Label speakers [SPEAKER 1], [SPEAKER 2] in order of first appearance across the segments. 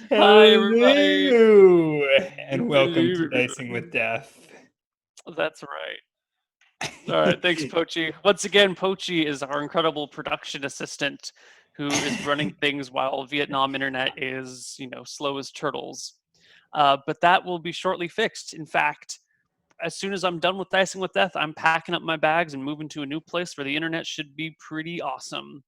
[SPEAKER 1] Hi, everybody.
[SPEAKER 2] Hello, and welcome to Dicing with Death.
[SPEAKER 1] That's right. All right, thanks, Pochi. Once again, Pochi is our incredible production assistant who is running things while Vietnam internet is, slow as turtles. But that will be shortly fixed. In fact, as soon as I'm done with Dicing with Death, I'm packing up my bags and moving to a new place where the internet should be pretty awesome.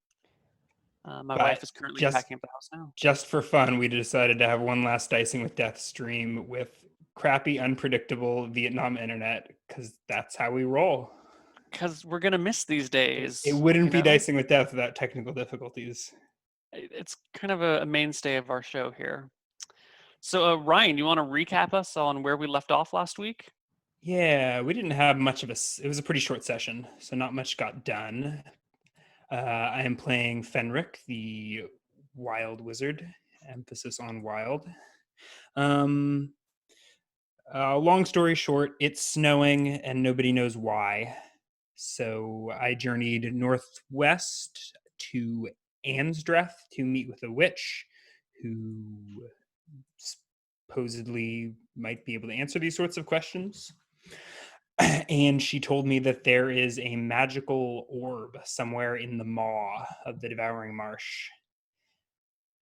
[SPEAKER 1] My
[SPEAKER 2] But
[SPEAKER 1] wife is currently
[SPEAKER 2] just
[SPEAKER 1] packing up the house now.
[SPEAKER 2] just for fun, we decided to have one last Dicing with Death stream with crappy, unpredictable Vietnam internet, because that's how we roll.
[SPEAKER 1] Because we're going to miss these days.
[SPEAKER 2] It wouldn't be Dicing with Death without technical difficulties.
[SPEAKER 1] It's kind of a mainstay of our show here. So, Ryan, you want to recap us on where we left off last week?
[SPEAKER 2] Yeah, we didn't have much of it was a pretty short session, so not much got done. I am playing Fenric, the wild wizard, emphasis on wild. Long story short, it's snowing and nobody knows why. So I journeyed northwest to Ansdreth to meet with a witch who supposedly might be able to answer these sorts of questions. And she told me that there is a magical orb somewhere in the maw of the Devouring Marsh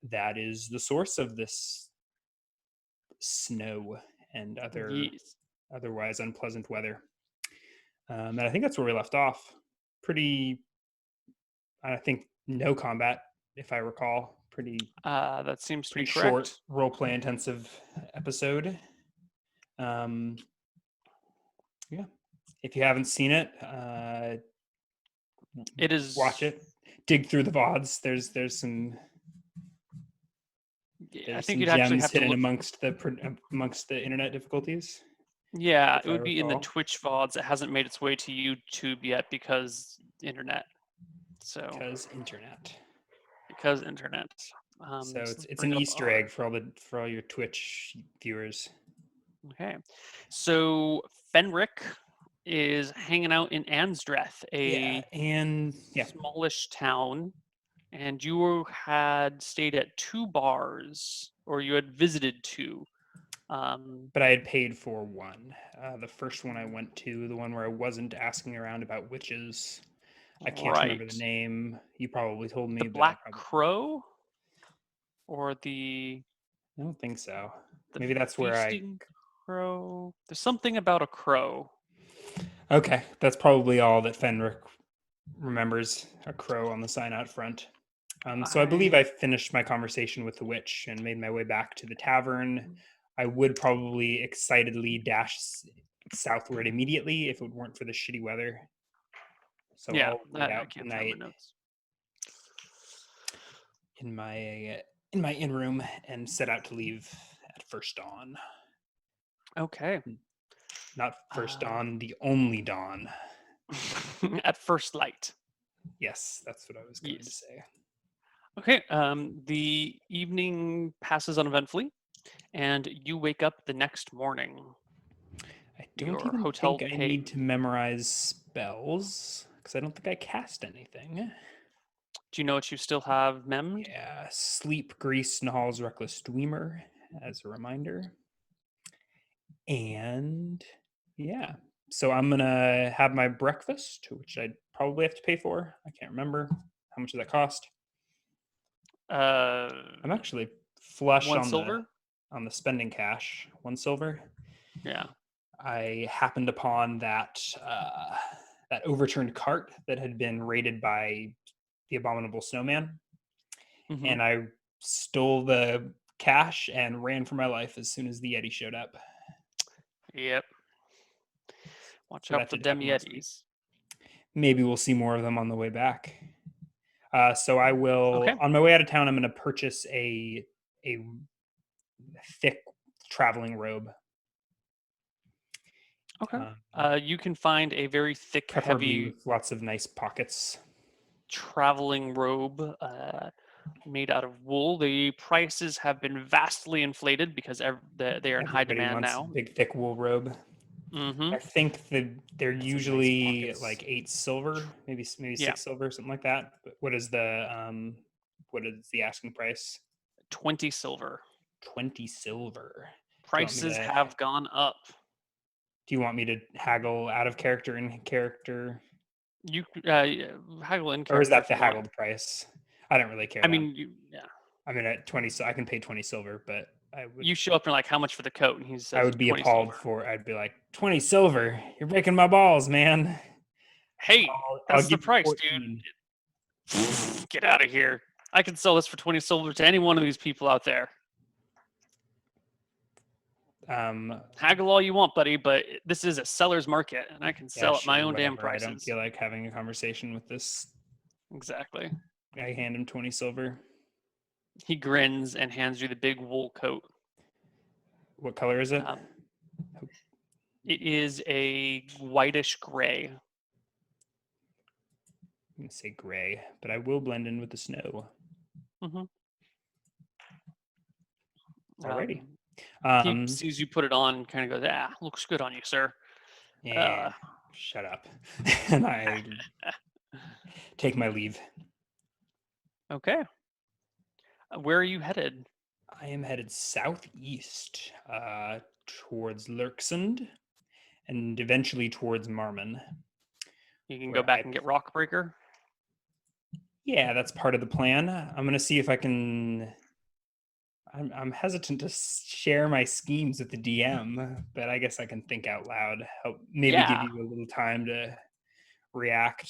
[SPEAKER 2] that is the source of this snow and otherwise unpleasant weather. And I think that's where we left off. I think no combat, if I recall.
[SPEAKER 1] That seems to be correct.
[SPEAKER 2] Short roleplay intensive episode. Yeah. If you haven't seen it,
[SPEAKER 1] it is
[SPEAKER 2] watch it. Dig through the VODs. There's some.
[SPEAKER 1] I think you'd actually have to
[SPEAKER 2] hidden amongst the internet difficulties.
[SPEAKER 1] Yeah, it would be in the Twitch VODs. It hasn't made its way to YouTube yet because internet.
[SPEAKER 2] Because internet. So it's an Easter egg for all your Twitch viewers.
[SPEAKER 1] Okay, so Fenric is hanging out in Ansdreth, a smallish town, and you had stayed at 2 bars, or you had visited 2.
[SPEAKER 2] But I had paid for one. The first one I went to, the one where I wasn't asking around about witches. I can't remember the name. You probably told me.
[SPEAKER 1] The Black Crow? Or the...
[SPEAKER 2] I don't think so. Maybe that's where
[SPEAKER 1] Crow. There's something about a crow.
[SPEAKER 2] Okay, that's probably all that Fenric remembers. A crow on the sign out front. So I believe I finished my conversation with the witch and made my way back to the tavern. I would probably excitedly dash southward immediately if it weren't for the shitty weather. So
[SPEAKER 1] yeah,
[SPEAKER 2] I'll lay out the night in my in room and set out to leave at first dawn.
[SPEAKER 1] Okay.
[SPEAKER 2] Not first dawn, the only dawn.
[SPEAKER 1] At first light.
[SPEAKER 2] Yes, that's what I was going to say.
[SPEAKER 1] Okay, the evening passes uneventfully, and you wake up the next morning.
[SPEAKER 2] I don't even think I need to memorize spells, because I don't think I cast anything.
[SPEAKER 1] Do you know what you still have memmed?
[SPEAKER 2] Yeah, Sleep, Grease, Nahal's Reckless Dwemer, as a reminder. And, yeah. So I'm going to have my breakfast, which I'd probably have to pay for. I can't remember. How much does that cost? I'm actually flush on the spending cash. 1 silver.
[SPEAKER 1] Yeah.
[SPEAKER 2] I happened upon that overturned cart that had been raided by the Abominable Snowman, and I stole the cash and ran for my life as soon as the Yeti showed up.
[SPEAKER 1] Yep. Watch out for them Yetis.
[SPEAKER 2] Maybe we'll see more of them on the way back. So I will, on my way out of town, I'm going to purchase a thick traveling robe.
[SPEAKER 1] Okay. You can find a very thick, heavy,
[SPEAKER 2] with lots of nice pockets,
[SPEAKER 1] traveling robe made out of wool. The prices have been vastly inflated because they are in high demand now.
[SPEAKER 2] Big, thick wool robe. I think that they're usually like 8 silver, maybe 6 silver, something like that. But what is the what is the asking price?
[SPEAKER 1] 20 silver.
[SPEAKER 2] 20 silver.
[SPEAKER 1] Prices have gone up.
[SPEAKER 2] Do you want me to haggle out of character and character?
[SPEAKER 1] You haggle in character.
[SPEAKER 2] Or is that
[SPEAKER 1] if
[SPEAKER 2] the
[SPEAKER 1] you want.
[SPEAKER 2] haggled price? I don't really care.
[SPEAKER 1] I mean, yeah.
[SPEAKER 2] I mean, at 20, so I can pay 20 silver, but I would.
[SPEAKER 1] You show up and like, how much for the coat? And he says,
[SPEAKER 2] I would be
[SPEAKER 1] 20
[SPEAKER 2] appalled
[SPEAKER 1] silver.
[SPEAKER 2] I'd be like, 20 silver. You're breaking my balls, man.
[SPEAKER 1] Hey, that's the
[SPEAKER 2] give you
[SPEAKER 1] price,
[SPEAKER 2] 14.
[SPEAKER 1] dude. Get out of here. I can sell this for 20 silver to any one of these people out there. Haggle all you want, buddy, but this is a seller's market, and I can sell at my own damn prices.
[SPEAKER 2] I don't feel like having a conversation with this.
[SPEAKER 1] Exactly.
[SPEAKER 2] I hand him 20 silver.
[SPEAKER 1] He grins and hands you the big wool coat.
[SPEAKER 2] What color is it?
[SPEAKER 1] It is a whitish gray.
[SPEAKER 2] I'm going to say gray, but I will blend in with the snow.
[SPEAKER 1] Mm-hmm.
[SPEAKER 2] Alrighty.
[SPEAKER 1] He sees you put it on and kind of goes, looks good on you, sir.
[SPEAKER 2] Yeah, shut up. And I take my leave.
[SPEAKER 1] Okay. Where are you headed?
[SPEAKER 2] I am headed southeast towards Lurksund and eventually towards Marmon.
[SPEAKER 1] You can go back and get Rockbreaker?
[SPEAKER 2] Yeah, that's part of the plan. I'm going to see if I can... I'm hesitant to share my schemes with the DM, but I guess I can think out loud. Maybe give you a little time to react.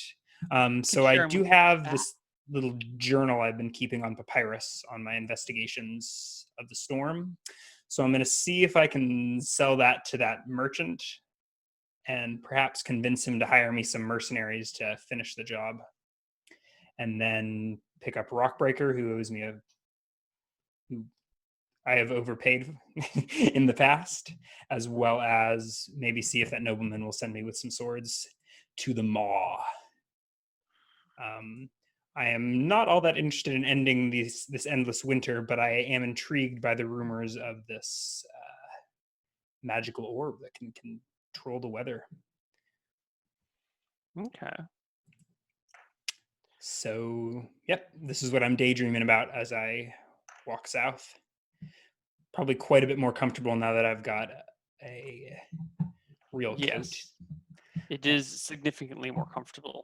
[SPEAKER 2] So I do have this little journal I've been keeping on Papyrus on my investigations of the storm. So I'm going to see if I can sell that to that merchant and perhaps convince him to hire me some mercenaries to finish the job. And then pick up Rockbreaker, who owes me who I have overpaid in the past, as well as maybe see if that nobleman will send me with some swords to the Maw. I am not all that interested in ending this endless winter, but I am intrigued by the rumors of this magical orb that can control the weather.
[SPEAKER 1] Okay.
[SPEAKER 2] So, yep, this is what I'm daydreaming about as I walk south. Probably quite a bit more comfortable now that I've got a real coat.
[SPEAKER 1] It is significantly more comfortable.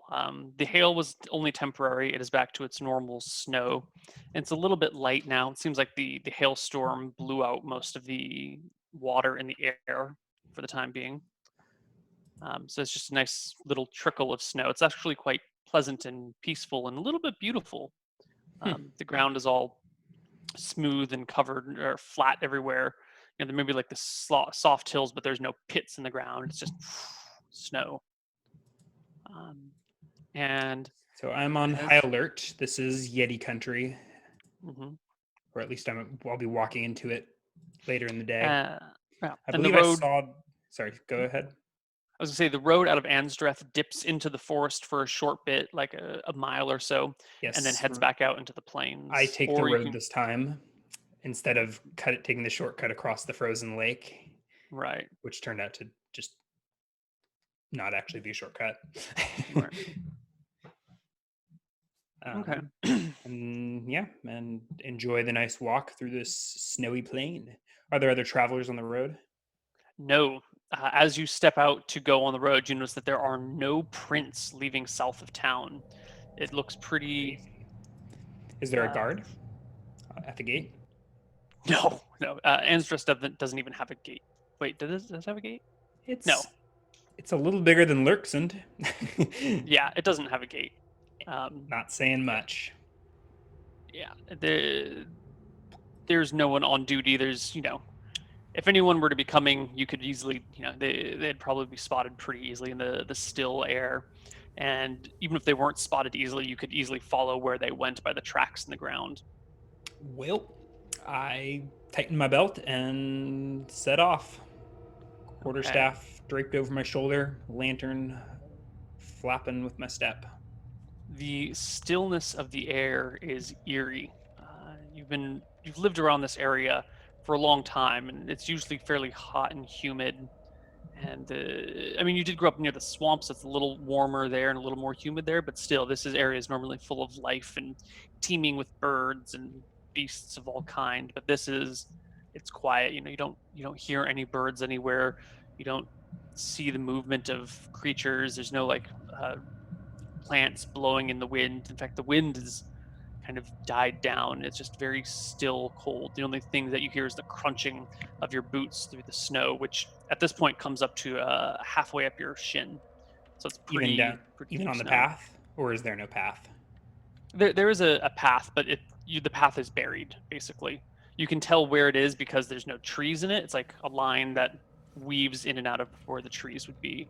[SPEAKER 1] The hail was only temporary. It is back to its normal snow. It's a little bit light now. It seems like the hailstorm blew out most of the water in the air for the time being. So it's just a nice little trickle of snow. It's actually quite pleasant and peaceful and a little bit beautiful. The ground is all smooth and covered or flat everywhere. There may be like the soft hills, but there's no pits in the ground. It's just snow. And
[SPEAKER 2] so I'm on high alert. This is Yeti country, or at least I'll be walking into it later in the day. I believe I saw. Sorry, go ahead.
[SPEAKER 1] I was gonna say the road out of Anstreth dips into the forest for a short bit, like a mile or so, and then heads back out into the plains.
[SPEAKER 2] I take the road this time instead of taking the shortcut across the frozen lake,
[SPEAKER 1] right?
[SPEAKER 2] Which turned out to just not actually be a shortcut.
[SPEAKER 1] Right. Okay.
[SPEAKER 2] And enjoy the nice walk through this snowy plain. Are there other travelers on the road?
[SPEAKER 1] No. As you step out to go on the road, you notice that there are no prints leaving south of town. It looks pretty...
[SPEAKER 2] Is there a guard at the gate?
[SPEAKER 1] No. Anstreth doesn't even have a gate. Wait, does it have a gate? No.
[SPEAKER 2] It's a little bigger than Lurksund.
[SPEAKER 1] Yeah, it doesn't have a gate.
[SPEAKER 2] Not saying much.
[SPEAKER 1] Yeah, there's no one on duty. There's, if anyone were to be coming, you could easily, they'd probably be spotted pretty easily in the still air. And even if they weren't spotted easily, you could easily follow where they went by the tracks in the ground.
[SPEAKER 2] Well, I tightened my belt and set off. Quarterstaff draped over my shoulder, lantern flapping with my step.
[SPEAKER 1] The stillness of the air is eerie. You've lived around this area for a long time, and it's usually fairly hot and humid. And I mean, you did grow up near the swamps. So it's a little warmer there and a little more humid there, but still, this is areas normally full of life and teeming with birds and beasts of all kind. But it's quiet. You don't hear any birds anywhere. You don't see the movement of creatures. There's no like plants blowing in the wind. In fact, the wind is kind of died down. It's just very still cold. The only thing that you hear is the crunching of your boots through the snow, which at this point comes up to halfway up your shin. So it's
[SPEAKER 2] Even
[SPEAKER 1] pretty,
[SPEAKER 2] down,
[SPEAKER 1] pretty
[SPEAKER 2] even
[SPEAKER 1] deep
[SPEAKER 2] on the
[SPEAKER 1] snow.
[SPEAKER 2] path, or is there no path?
[SPEAKER 1] There is a path, but the path is buried. Basically, you can tell where it is because there's no trees in it. It's like a line that weaves in and out of where the trees would be.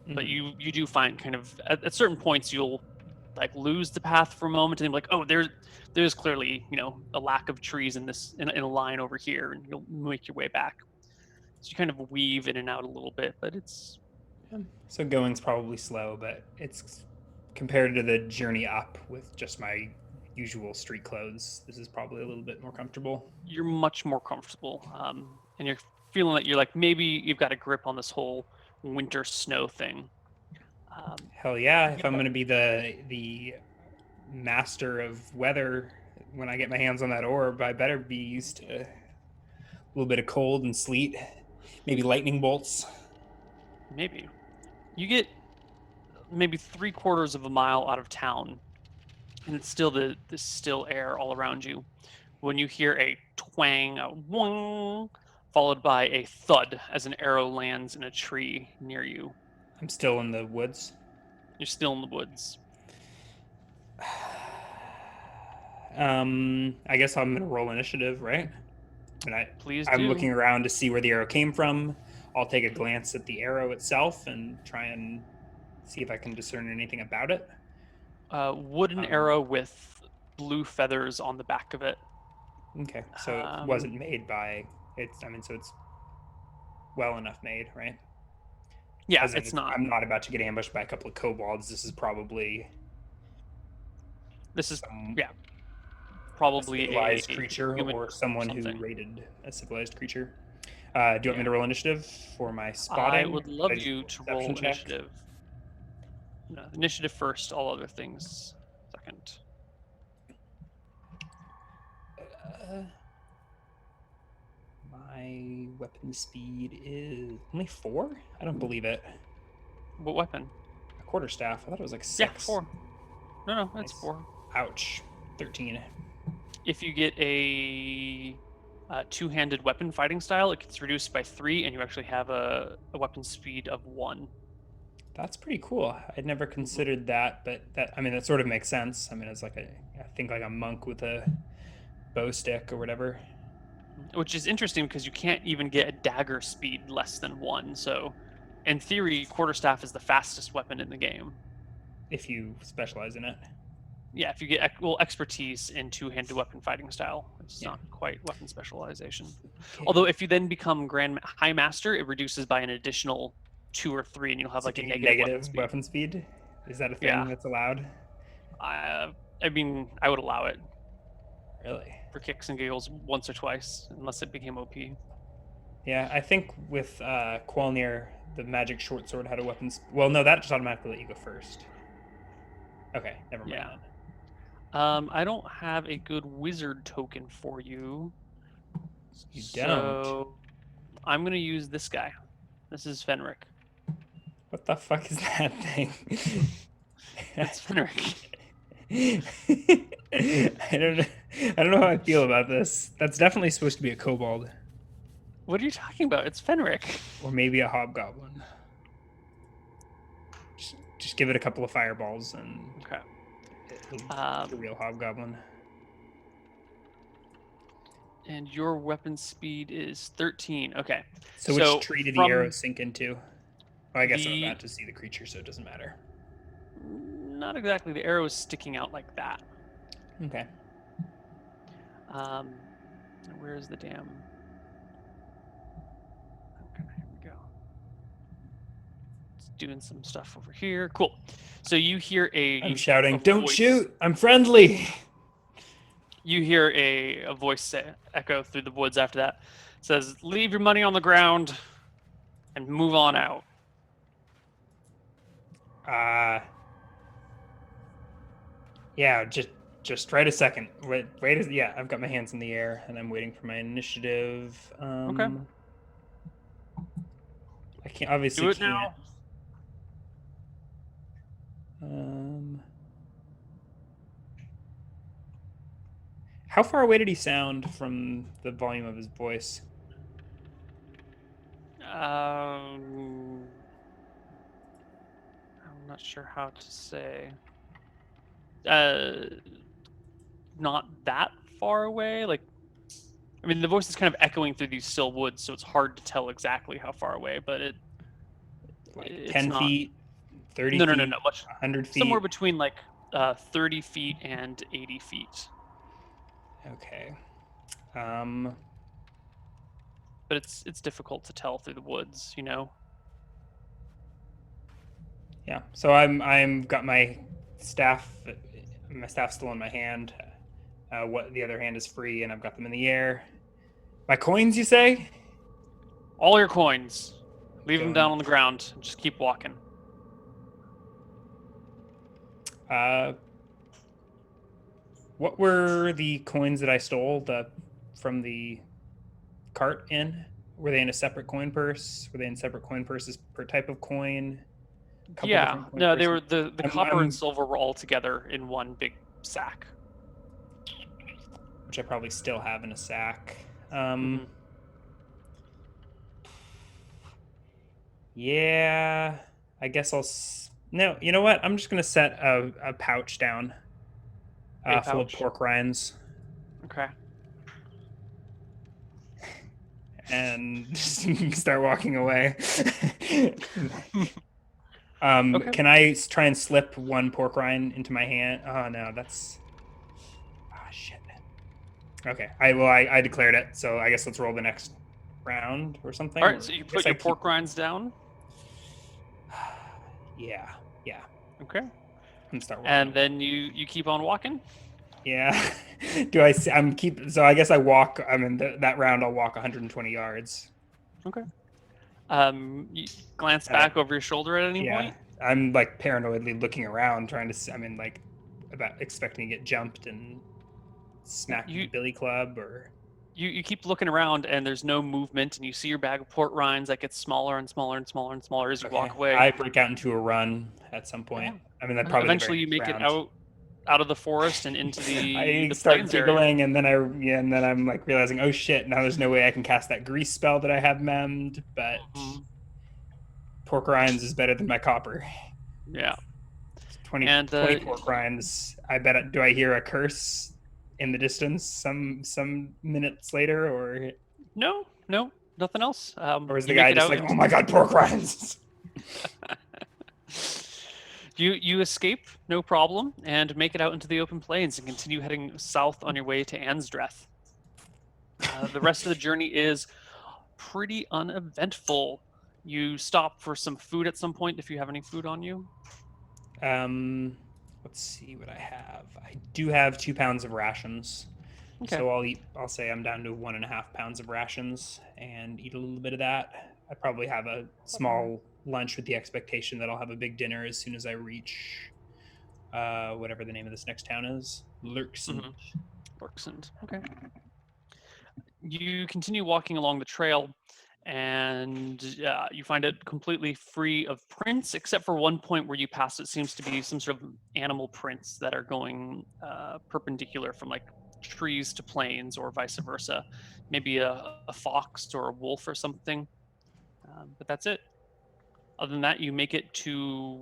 [SPEAKER 1] But
[SPEAKER 2] Mhm.
[SPEAKER 1] you do find kind of at certain points you'll like lose the path for a moment and then be like, oh, there's clearly a lack of trees in a line over here, and you'll make your way back. So you kind of weave in and out a little bit, but it's
[SPEAKER 2] Yeah. So going's probably slow, but it's compared to the journey up with just my usual street clothes. This is probably a little bit more comfortable.
[SPEAKER 1] you're much more comfortable, and you're feeling that you're like maybe you've got a grip on this whole winter snow thing.
[SPEAKER 2] Hell yeah!
[SPEAKER 1] You
[SPEAKER 2] If
[SPEAKER 1] get
[SPEAKER 2] I'm
[SPEAKER 1] about-
[SPEAKER 2] gonna be the master of weather when I get my hands on that orb, I better be used to a little bit of cold and sleet, maybe lightning bolts.
[SPEAKER 1] maybe you get maybe 3/4 of a mile out of town, and it's still the still air all around you when you hear a twang, a wong, followed by a thud as an arrow lands in a tree near you.
[SPEAKER 2] I'm still in the woods.
[SPEAKER 1] You're still in the woods.
[SPEAKER 2] I guess I'm gonna roll initiative, right? And
[SPEAKER 1] Please
[SPEAKER 2] I'm
[SPEAKER 1] do.
[SPEAKER 2] looking around to see where the arrow came from. I'll take a glance at the arrow itself and try and see if I can discern anything about it.
[SPEAKER 1] Wooden arrow with blue feathers on the back of it.
[SPEAKER 2] Okay, so it
[SPEAKER 1] Um,
[SPEAKER 2] wasn't made by it's. I mean, so it's well enough made, right?
[SPEAKER 1] Yeah,
[SPEAKER 2] As in,
[SPEAKER 1] it's not.
[SPEAKER 2] I'm not about to get ambushed by a couple of kobolds. This is probably
[SPEAKER 1] This is
[SPEAKER 2] some
[SPEAKER 1] yeah,
[SPEAKER 2] a
[SPEAKER 1] probably
[SPEAKER 2] civilized
[SPEAKER 1] a
[SPEAKER 2] creature
[SPEAKER 1] human
[SPEAKER 2] or someone
[SPEAKER 1] something.
[SPEAKER 2] who raided a civilized creature. Do you want me
[SPEAKER 1] Yeah.
[SPEAKER 2] to roll initiative for my
[SPEAKER 1] I
[SPEAKER 2] spotting?
[SPEAKER 1] would
[SPEAKER 2] Should
[SPEAKER 1] love
[SPEAKER 2] just
[SPEAKER 1] you
[SPEAKER 2] a
[SPEAKER 1] to
[SPEAKER 2] perception
[SPEAKER 1] roll
[SPEAKER 2] check?
[SPEAKER 1] initiative. No, initiative first, all other things second.
[SPEAKER 2] My weapon speed is only 4? I don't believe it.
[SPEAKER 1] What weapon?
[SPEAKER 2] A quarterstaff. I thought it was like 6.
[SPEAKER 1] Yeah, 4. No, it's
[SPEAKER 2] Nice.
[SPEAKER 1] 4.
[SPEAKER 2] Ouch. 13.
[SPEAKER 1] If you get a two-handed weapon fighting style, it gets reduced by 3, and you actually have a weapon speed of 1.
[SPEAKER 2] That's pretty cool. I'd never considered that, but that sort of makes sense. I mean, it's like I think like a monk with a bow stick or whatever.
[SPEAKER 1] Which is interesting because you can't even get a dagger speed less than 1. So, in theory, quarterstaff is the fastest weapon in the game.
[SPEAKER 2] If you specialize in it.
[SPEAKER 1] Yeah, if you get expertise in two-handed weapon fighting style, it's not quite weapon specialization.
[SPEAKER 2] Okay.
[SPEAKER 1] Although if you then become Grand High Master, it reduces by an additional 2 or 3, and you'll have
[SPEAKER 2] So
[SPEAKER 1] like a
[SPEAKER 2] negative
[SPEAKER 1] negative
[SPEAKER 2] weapon speed. Is that a thing
[SPEAKER 1] Yeah.
[SPEAKER 2] that's allowed?
[SPEAKER 1] I mean, I would allow it
[SPEAKER 2] Really?
[SPEAKER 1] for kicks and giggles once or twice, unless it became OP.
[SPEAKER 2] Yeah, I think with Qualnir, the magic short sword had a weapon. Well, no, that just automatically let you go first. Okay, never mind.
[SPEAKER 1] Yeah.
[SPEAKER 2] Then.
[SPEAKER 1] I don't have a good wizard token for you.
[SPEAKER 2] You
[SPEAKER 1] So I'm gonna use this guy. This is Fenric.
[SPEAKER 2] What the fuck is that thing?
[SPEAKER 1] It's Fenric.
[SPEAKER 2] I don't know. I don't know how I feel about this. That's definitely supposed to be a kobold,
[SPEAKER 1] What are you talking about? It's Fenric.
[SPEAKER 2] or maybe a hobgoblin. Just give it a couple of fireballs and
[SPEAKER 1] Okay.
[SPEAKER 2] it'll be a real hobgoblin.
[SPEAKER 1] And your weapon speed is 13. Okay.
[SPEAKER 2] So which tree did the
[SPEAKER 1] from
[SPEAKER 2] arrow sink into? Well, I guess I'm
[SPEAKER 1] the-
[SPEAKER 2] about to see the creature, so it doesn't matter.
[SPEAKER 1] Not exactly. The arrow is sticking out like that.
[SPEAKER 2] Okay.
[SPEAKER 1] Where's the damn? Okay, here we go. It's doing some stuff over here. Cool. So you hear
[SPEAKER 2] I'm shouting, "Don't
[SPEAKER 1] voice.
[SPEAKER 2] shoot! I'm friendly!"
[SPEAKER 1] You hear a voice echo through the woods after that. It says, "Leave your money on the ground." and move on out.
[SPEAKER 2] Yeah, just right a second. Yeah, I've got my hands in the air and I'm waiting for my initiative.
[SPEAKER 1] Okay.
[SPEAKER 2] I can't obviously
[SPEAKER 1] Do it
[SPEAKER 2] can't.
[SPEAKER 1] now.
[SPEAKER 2] How far away did he sound from the volume of his voice?
[SPEAKER 1] I'm not sure how to say. Not that far away. Like, I mean, the voice is kind of echoing through these still woods, so it's hard to tell exactly how far away. But
[SPEAKER 2] Like
[SPEAKER 1] it's
[SPEAKER 2] 10
[SPEAKER 1] not.
[SPEAKER 2] feet, 30
[SPEAKER 1] No,
[SPEAKER 2] feet,
[SPEAKER 1] much
[SPEAKER 2] 100 feet?
[SPEAKER 1] somewhere between like 30 feet and 80 feet.
[SPEAKER 2] Okay.
[SPEAKER 1] But it's difficult to tell through the woods, you know.
[SPEAKER 2] Yeah. So I'm got my staff. My staff's still in my hand. What the other hand is free, and I've got them in the air. My coins, you say?
[SPEAKER 1] All your coins. Leave them
[SPEAKER 2] Going.
[SPEAKER 1] down on the ground and just keep walking.
[SPEAKER 2] What were the coins that I stole from the cart in? Were they in a separate coin purse? Were they in separate coin purses per type of coin?
[SPEAKER 1] Yeah, no, they were the
[SPEAKER 2] I'm-
[SPEAKER 1] copper
[SPEAKER 2] I'm-
[SPEAKER 1] and silver were all together in one big sack.
[SPEAKER 2] Which I probably still have in a sack. Yeah, I guess no, you know what? I'm just gonna set a pouch down full of
[SPEAKER 1] pouch.
[SPEAKER 2] pork rinds.
[SPEAKER 1] Okay.
[SPEAKER 2] And just start walking away. Okay. Can I try and slip one pork rind into my hand? Oh no, that's shit. Okay, I declared it, so I guess let's roll the next round or something.
[SPEAKER 1] All right, so you put your pork rinds down.
[SPEAKER 2] Yeah.
[SPEAKER 1] Okay.
[SPEAKER 2] And start walking.
[SPEAKER 1] And then you keep on walking.
[SPEAKER 2] Yeah. So I guess I walk. I mean, that round I'll walk 120 yards.
[SPEAKER 1] Okay. You glance back over your shoulder at any point?
[SPEAKER 2] I'm like paranoidly looking around, trying to. I mean, like about expecting to get jumped and smacked with a billy club, or.
[SPEAKER 1] You keep looking around and there's no movement, and you see your bag of port rinds that gets smaller and smaller and smaller and smaller as you walk away.
[SPEAKER 2] I break out into a run at some point. Yeah. I mean, that probably
[SPEAKER 1] eventually you make it out of the forest and into the
[SPEAKER 2] start giggling, and then I'm like realizing, oh shit, now there's no way I can cast that grease spell that I have memmed, but pork rinds is better than my copper.
[SPEAKER 1] Yeah.
[SPEAKER 2] 20 pork rinds. I bet. Do I hear a curse in the distance some minutes later, or
[SPEAKER 1] no, nothing else?
[SPEAKER 2] Or is the guy just like, oh my god, pork rinds?
[SPEAKER 1] You escape, no problem, and make it out into the open plains and continue heading south on your way to Ansdreth. The rest of the journey is pretty uneventful. You stop for some food at some point if you have any food on you.
[SPEAKER 2] Let's see what I have. I do have 2 pounds of rations. Okay. So I'll say I'm down to 1.5 pounds of rations and eat a little bit of that. I probably have a small lunch with the expectation that I'll have a big dinner as soon as I reach whatever the name of this next town is. Lurksund.
[SPEAKER 1] Lurksund. Okay. You continue walking along the trail, and you find it completely free of prints, except for one point where you pass. It seems to be some sort of animal prints that are going perpendicular from like trees to plains, or vice versa. Maybe a fox or a wolf or something. But that's it. Other than that, you make it to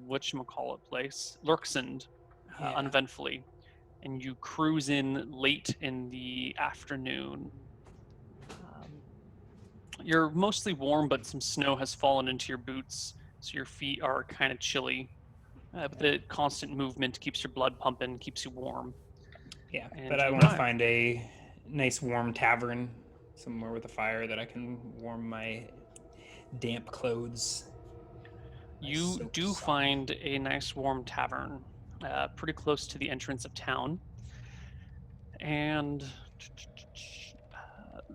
[SPEAKER 1] whatchamacallit place, Lurksund, uneventfully. And you cruise in late in the afternoon. You're mostly warm, but some snow has fallen into your boots, so your feet are kind of chilly. But the constant movement keeps your blood pumping, keeps you warm.
[SPEAKER 2] Yeah, but I want to find a nice warm tavern somewhere with a fire that I can warm my damp clothes.
[SPEAKER 1] You do find a nice warm tavern pretty close to the entrance of town. And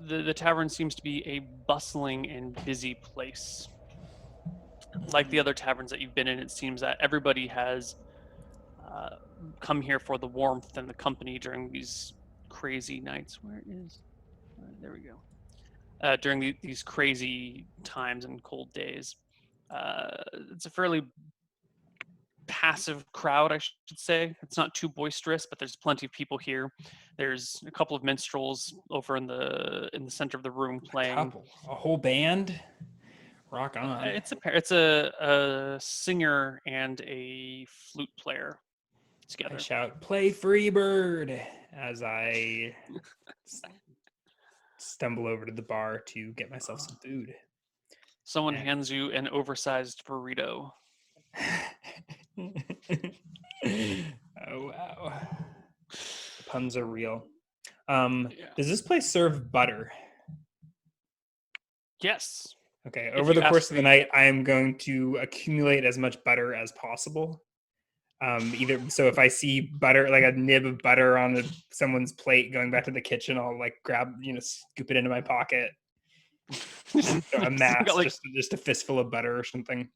[SPEAKER 1] the tavern seems to be a bustling and busy place. Like the other taverns that you've been in, it seems that everybody has uh, come here for the warmth and the company during these crazy nights. There we go. During these crazy times and cold days. It's a fairly passive crowd, I should say. It's not too boisterous, but there's plenty of people here. There's a couple of minstrels over in the center of the room playing.
[SPEAKER 2] A whole band. Rock on.
[SPEAKER 1] It's a singer and a flute player together.
[SPEAKER 2] I shout, "Play Freebird!" as I stumble over to the bar to get myself some food.
[SPEAKER 1] Someone hands you an oversized burrito.
[SPEAKER 2] Oh wow, the puns are real. Does this place serve butter?
[SPEAKER 1] Yes.
[SPEAKER 2] Okay, over the course of the night, I am going to accumulate as much butter as possible. Either so if I see butter, like a nib of butter on someone's plate going back to the kitchen, I'll like grab, scoop it into my pocket. A mass, just a fistful of butter or something.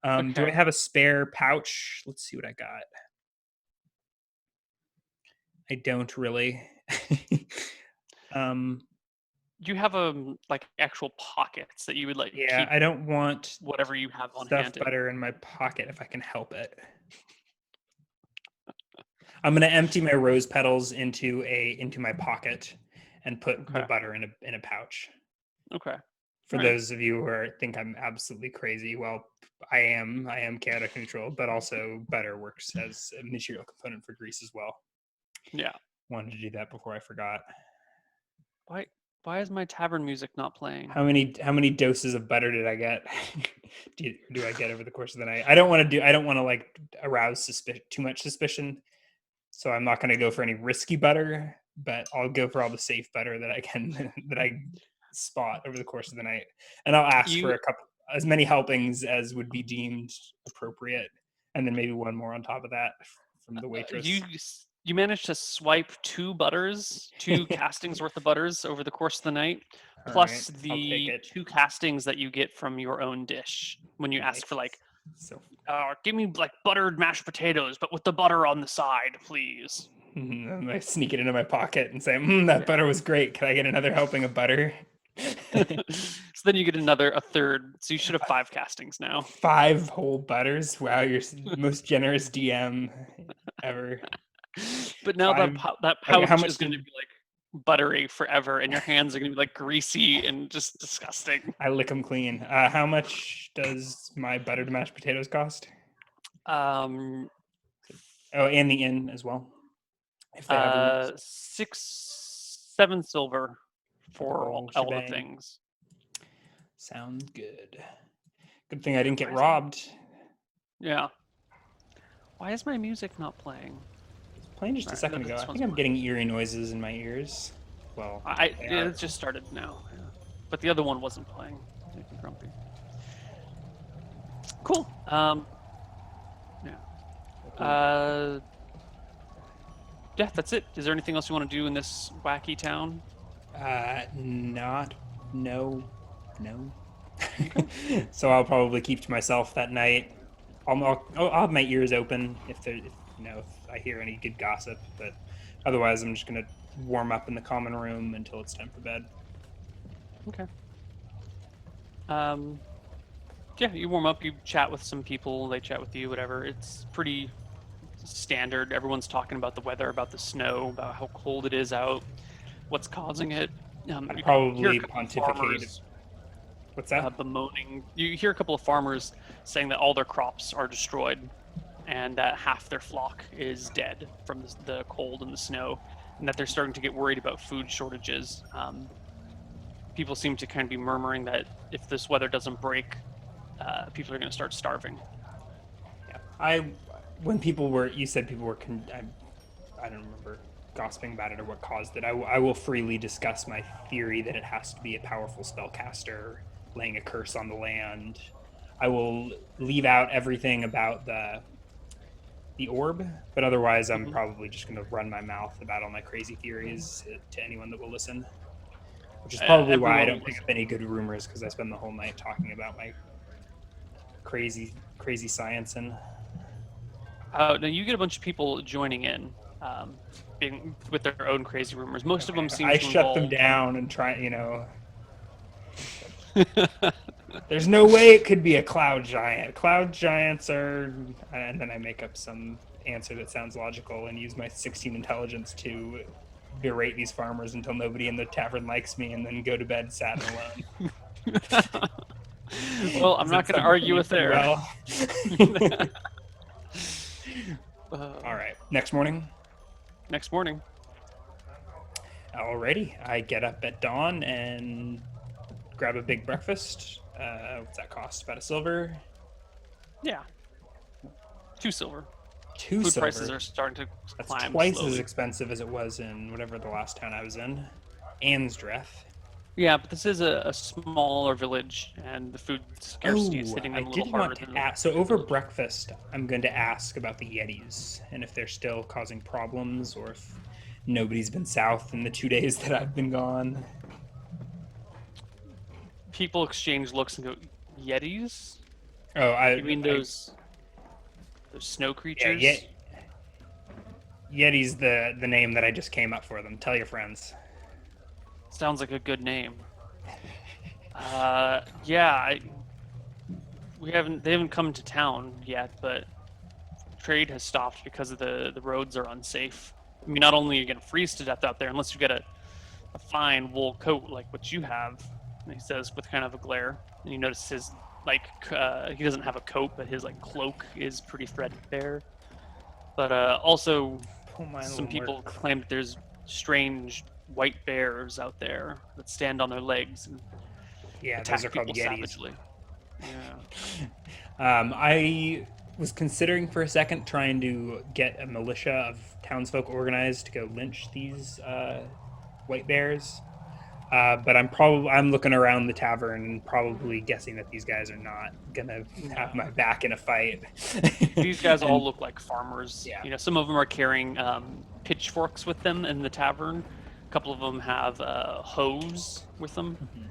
[SPEAKER 2] Okay. Do I have a spare pouch? Let's see what I got. I don't really.
[SPEAKER 1] You have like actual pockets that you would like.
[SPEAKER 2] Yeah, I don't want
[SPEAKER 1] whatever you have on hand.
[SPEAKER 2] Butter in my pocket if I can help it. I'm gonna empty my rose petals into my pocket and put the butter in a pouch.
[SPEAKER 1] Okay.
[SPEAKER 2] For those of you who think I'm absolutely crazy, well, I am chaotic neutral, but also butter works as a material component for grease as well.
[SPEAKER 1] Yeah.
[SPEAKER 2] Wanted to do that before I forgot.
[SPEAKER 1] Why is my tavern music not playing?
[SPEAKER 2] How many doses of butter did I get? do I get over the course of the night? I don't want to like arouse too much suspicion. So I'm not going to go for any risky butter, but I'll go for all the safe butter that I can that I spot over the course of the night. And I'll ask for as many helpings as would be deemed appropriate, and then maybe one more on top of that from the waitress.
[SPEAKER 1] You managed to swipe two castings worth of butters over the course of the night, plus the 2 castings that you get from your own dish when you ask for give me like buttered mashed potatoes, but with the butter on the side, please.
[SPEAKER 2] And I sneak it into my pocket and say, that butter was great. Can I get another helping of butter?
[SPEAKER 1] So then you get a third. So you should have 5 castings now.
[SPEAKER 2] 5 whole butters. Wow, you're the most generous DM ever.
[SPEAKER 1] But now that pouch is going to be like buttery forever, and your hands are going to be like greasy and just disgusting.
[SPEAKER 2] I lick them clean. How much does my buttered mashed potatoes cost? And the inn as well.
[SPEAKER 1] If they have 7 silver for all the things.
[SPEAKER 2] Sounds good. Good thing I didn't get robbed.
[SPEAKER 1] Yeah. Why is my music not playing?
[SPEAKER 2] Playing just a second ago. I think I'm getting eerie noises in my ears. Well,
[SPEAKER 1] it just started now. Yeah. But the other one wasn't playing. Making grumpy. Cool. Yeah, that's it. Is there anything else you want to do in this wacky town?
[SPEAKER 2] No. So I'll probably keep to myself that night. I'll have my ears open if I hear any good gossip, but otherwise I'm just gonna warm up in the common room until it's time for bed.
[SPEAKER 1] Okay. Yeah, you warm up, you chat with some people, they chat with you, whatever. It's pretty standard. Everyone's talking about the weather, about the snow, about how cold it is out, what's causing it.
[SPEAKER 2] I probably pontificated. What's that?
[SPEAKER 1] Bemoaning. You hear a couple of farmers saying that all their crops are destroyed and that half their flock is dead from the cold and the snow, and that they're starting to get worried about food shortages. People seem to kind of be murmuring that if this weather doesn't break, people are going to start starving.
[SPEAKER 2] Yeah, you said people were, I don't remember gossiping about it or what caused it. I will freely discuss my theory that it has to be a powerful spellcaster laying a curse on the land. I will leave out everything about the orb, but otherwise I'm probably just going to run my mouth about all my crazy theories to anyone that will listen. which is probably why I
[SPEAKER 1] everyone
[SPEAKER 2] don't
[SPEAKER 1] will
[SPEAKER 2] pick up any good rumors, because I spend the whole night talking about my crazy science. And
[SPEAKER 1] now you get a bunch of people joining in, being with their own crazy rumors. Most of them seem
[SPEAKER 2] I
[SPEAKER 1] to
[SPEAKER 2] shut them
[SPEAKER 1] involve.
[SPEAKER 2] down and try, there's no way it could be a cloud giant. Cloud giants are, and then I make up some answer that sounds logical and use my 16 intelligence to berate these farmers until nobody in the tavern likes me, and then go to bed sad and alone.
[SPEAKER 1] Well, I'm not going to argue with there.
[SPEAKER 2] Well. All right. Next morning.
[SPEAKER 1] Next morning.
[SPEAKER 2] Alrighty. I get up at dawn and grab a big breakfast. What's that cost? About a silver?
[SPEAKER 1] Yeah. 2 silver.
[SPEAKER 2] Two
[SPEAKER 1] Food
[SPEAKER 2] silver.
[SPEAKER 1] prices are starting to
[SPEAKER 2] That's
[SPEAKER 1] climb
[SPEAKER 2] twice
[SPEAKER 1] slowly.
[SPEAKER 2] as expensive as it was in whatever the last town I was in. Ansdreth.
[SPEAKER 1] Yeah, but this is a smaller village, and the food scarcity is hitting them a little harder than
[SPEAKER 2] ask. So over breakfast, I'm going to ask about the Yetis and if they're still causing problems, or if nobody's been south in the 2 days that I've been gone.
[SPEAKER 1] people exchange looks and go, Yetis?
[SPEAKER 2] Oh,
[SPEAKER 1] You mean those snow creatures?
[SPEAKER 2] Yeah, Yeti's the name that I just came up for them. Tell your friends.
[SPEAKER 1] Sounds like a good name. Yeah, they haven't come to town yet, but trade has stopped because of the roads are unsafe. I mean, not only are you gonna freeze to death out there unless you get a fine wool coat like what you have. And he says with kind of a glare, and you notice his he doesn't have a coat, but his cloak is pretty threadbare. But also, some people claim that there's strange white bears out there that stand on their legs and attack
[SPEAKER 2] those are called
[SPEAKER 1] people
[SPEAKER 2] Yetis.
[SPEAKER 1] savagely. Yeah.
[SPEAKER 2] I was considering for a second trying to get a militia of townsfolk organized to go lynch these white bears, but I'm looking around the tavern and probably guessing that these guys are not gonna have my back in a fight.
[SPEAKER 1] These guys all look like farmers.
[SPEAKER 2] Yeah.
[SPEAKER 1] You know, some of them are carrying pitchforks with them in the tavern. A couple of them have hoes with them.
[SPEAKER 2] Mm-hmm.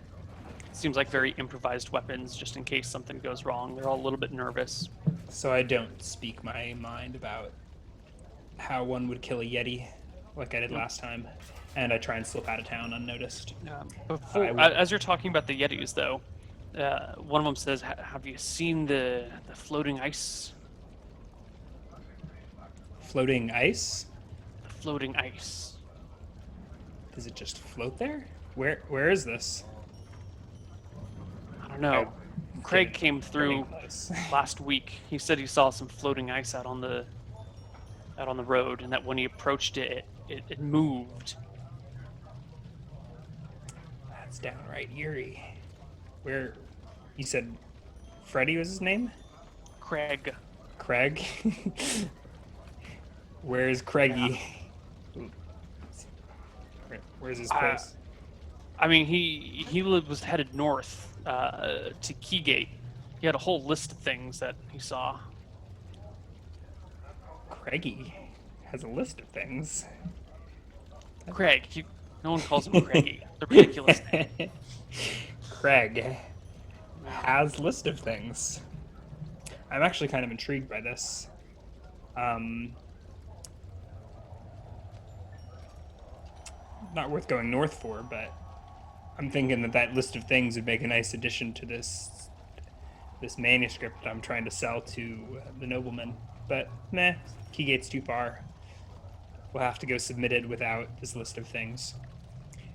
[SPEAKER 1] Seems like very improvised weapons, just in case something goes wrong. They're all a little bit nervous.
[SPEAKER 2] So I don't speak my mind about how one would kill a Yeti like I did last time, and I try and slip out of town unnoticed.
[SPEAKER 1] As you're talking about the Yetis, though, one of them says, "Have you seen the floating ice?"
[SPEAKER 2] Floating ice?
[SPEAKER 1] The floating ice.
[SPEAKER 2] Does it just float there? Where is this?
[SPEAKER 1] I don't know. Craig came through last week. He said he saw some floating ice out on the road, and that when he approached it moved.
[SPEAKER 2] That's downright eerie. Where you said Freddy was his name?
[SPEAKER 1] Craig.
[SPEAKER 2] Craig? Where's Craigie? Yeah. Where's his place?
[SPEAKER 1] I mean, he was headed north to Keygate. He had a whole list of things that he saw.
[SPEAKER 2] Craigie has a list of things.
[SPEAKER 1] Craig. No one calls him Craigie. It's a ridiculous name.
[SPEAKER 2] Craig has a list of things. I'm actually kind of intrigued by this. Not worth going north for, but I'm thinking that list of things would make a nice addition to this manuscript I'm trying to sell to the nobleman. But meh, Keygate's too far. We'll have to go submitted without this list of things.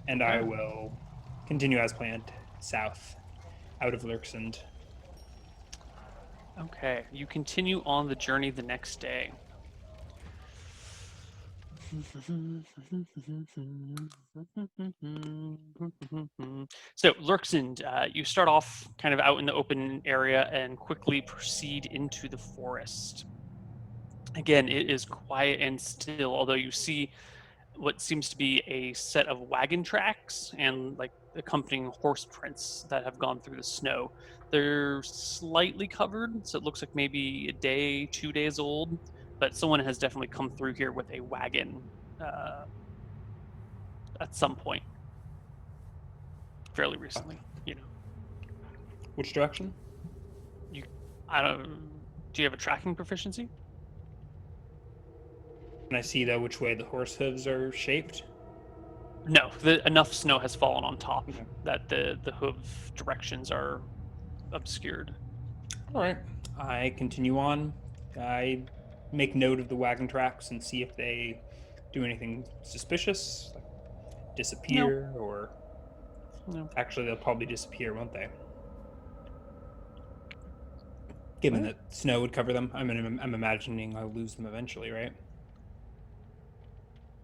[SPEAKER 2] And I will continue as planned, south, out of Lurksund.
[SPEAKER 1] Okay, you continue on the journey the next day. So, Lurksund, you start off kind of out in the open area and quickly proceed into the forest. Again, it is quiet and still, although you see what seems to be a set of wagon tracks and accompanying horse prints that have gone through the snow. They're slightly covered, so it looks like maybe a day, 2 days old, but someone has definitely come through here with a wagon at some point. fairly recently.
[SPEAKER 2] Which direction?
[SPEAKER 1] I don't. Do you have a tracking proficiency?
[SPEAKER 2] Can I see though which way the horse hooves are shaped?
[SPEAKER 1] No, enough snow has fallen on top
[SPEAKER 2] Okay.
[SPEAKER 1] that the hoof directions are obscured.
[SPEAKER 2] All right. I continue on. I make note of the wagon tracks and see if they do anything suspicious, like disappear, or
[SPEAKER 1] No.
[SPEAKER 2] actually they'll probably disappear, won't they? Given that snow would cover them, I'm imagining I'll lose them eventually, right?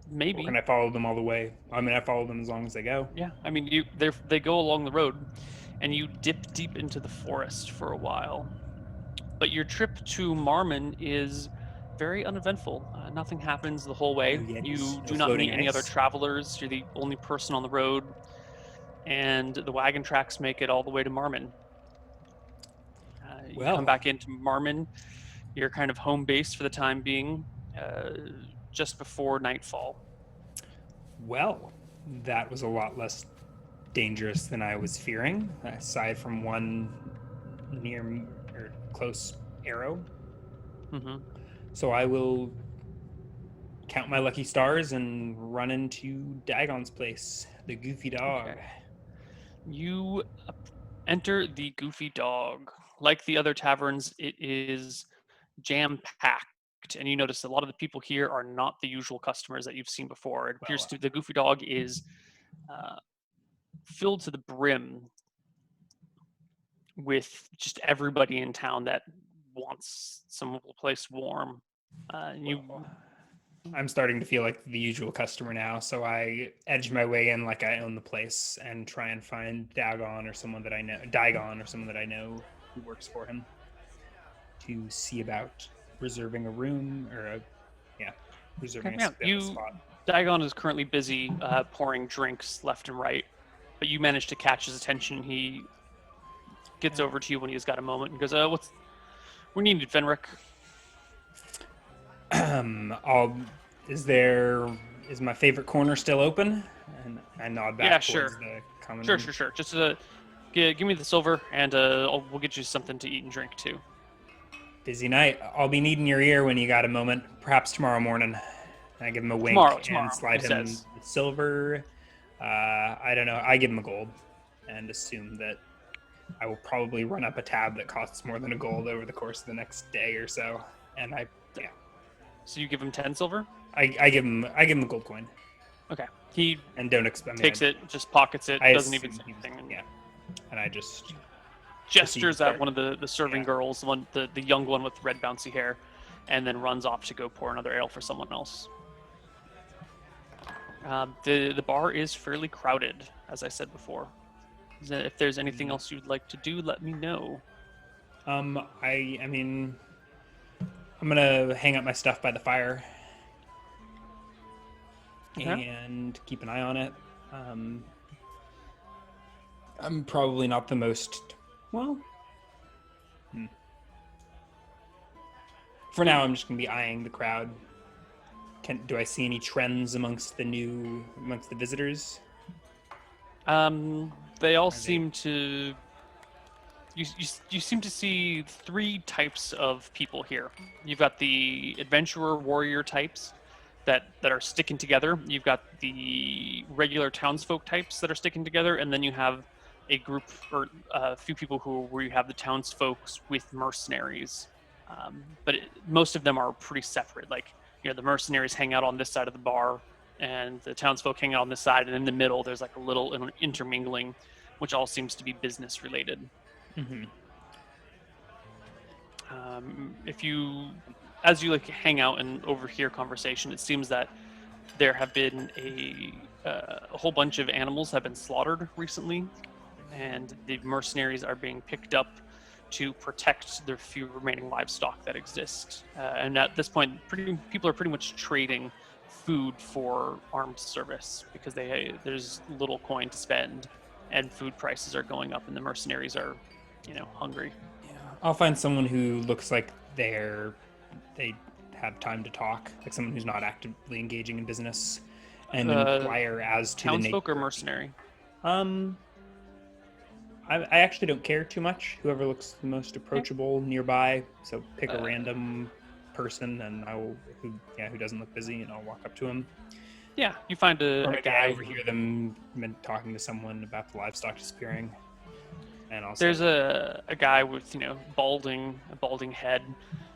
[SPEAKER 1] Maybe.
[SPEAKER 2] Or can I follow them all the way? I mean, I follow them as long as they go.
[SPEAKER 1] Yeah, I mean, they go along the road, and you dip deep into the forest for a while. But your trip to Marmon is very uneventful. Nothing happens the whole way.
[SPEAKER 2] No Yetis,
[SPEAKER 1] You
[SPEAKER 2] no
[SPEAKER 1] do not
[SPEAKER 2] floating
[SPEAKER 1] meet any other
[SPEAKER 2] ice.
[SPEAKER 1] travelers. You're the only person on the road, and the wagon tracks make it all the way to Marmon. You
[SPEAKER 2] Well.
[SPEAKER 1] come back into Marmon, your kind of home base for the time being, just before nightfall.
[SPEAKER 2] Well, that was a lot less dangerous than I was fearing, aside from one near or close arrow.
[SPEAKER 1] Mm-hmm.
[SPEAKER 2] So I will count my lucky stars and run into Dagon's place, the Goofy Dog.
[SPEAKER 1] Okay. You enter the Goofy Dog. Like the other taverns, it is jam-packed, and you notice a lot of the people here are not the usual customers that you've seen before. It appears the Goofy Dog is filled to the brim with just everybody in town that wants some place warm.
[SPEAKER 2] I'm starting to feel like the usual customer now, so I edge my way in like I own the place and try and find Dagon or someone that I know who works for him to see about reserving a room or reserving a spot.
[SPEAKER 1] Dagon is currently busy pouring drinks left and right, but you manage to catch his attention. He gets over to you when he's got a moment and goes, "We need Fenric."
[SPEAKER 2] Is my favorite corner still open? And I nod back towards the common room.
[SPEAKER 1] Sure. Just give me the silver, and we'll get you something to eat and drink too.
[SPEAKER 2] Busy night. I'll be needing your ear when you got a moment. Perhaps tomorrow morning. I give him a wink
[SPEAKER 1] tomorrow,
[SPEAKER 2] and slide him the silver. I don't know. I give him a gold and assume that I will probably run up a tab that costs more than a gold over the course of the next day or so. And
[SPEAKER 1] So you give him 10 silver?
[SPEAKER 2] I give him a gold coin.
[SPEAKER 1] Okay. He
[SPEAKER 2] and don't expect
[SPEAKER 1] takes it, just pockets it, doesn't even say anything.
[SPEAKER 2] And I just
[SPEAKER 1] gestures at one of the serving girls, the young one with red bouncy hair, and then runs off to go pour another ale for someone else. The bar is fairly crowded, as I said before. If there's anything else you'd like to do, let me know.
[SPEAKER 2] I mean, I'm gonna hang up my stuff by the fire and keep an eye on it. I'm probably not the most For now, I'm just gonna be eyeing the crowd. Do I see any trends amongst the visitors?
[SPEAKER 1] They all seem to. You seem to see three types of people here. You've got the adventurer warrior types that are sticking together. You've got the regular townsfolk types that are sticking together, and then you have a group or a few people where you have the townsfolks with mercenaries. But most of them are pretty separate. Like, the mercenaries hang out on this side of the bar, and the townsfolk hang out on this side, and in the middle there's like a little intermingling, which all seems to be business related.
[SPEAKER 2] Mm-hmm.
[SPEAKER 1] As you hang out and overhear conversation, it seems that there have been a whole bunch of animals have been slaughtered recently, and the mercenaries are being picked up to protect the few remaining livestock that exist. And at this point, people are pretty much trading food for armed service because there's little coin to spend, and food prices are going up, and the mercenaries are, hungry.
[SPEAKER 2] Yeah, I'll find someone who looks like they have time to talk, like someone who's not actively engaging in business, and inquire as to the nature.
[SPEAKER 1] Townsfolk or mercenary?
[SPEAKER 2] I actually don't care too much. Whoever looks the most approachable nearby. So pick a random person, and I will who doesn't look busy, and I'll walk up to him.
[SPEAKER 1] Yeah, you find
[SPEAKER 2] Or
[SPEAKER 1] a
[SPEAKER 2] maybe I
[SPEAKER 1] guy.
[SPEAKER 2] overhear them talking to someone about the livestock disappearing. And also,
[SPEAKER 1] There's a guy with a balding head,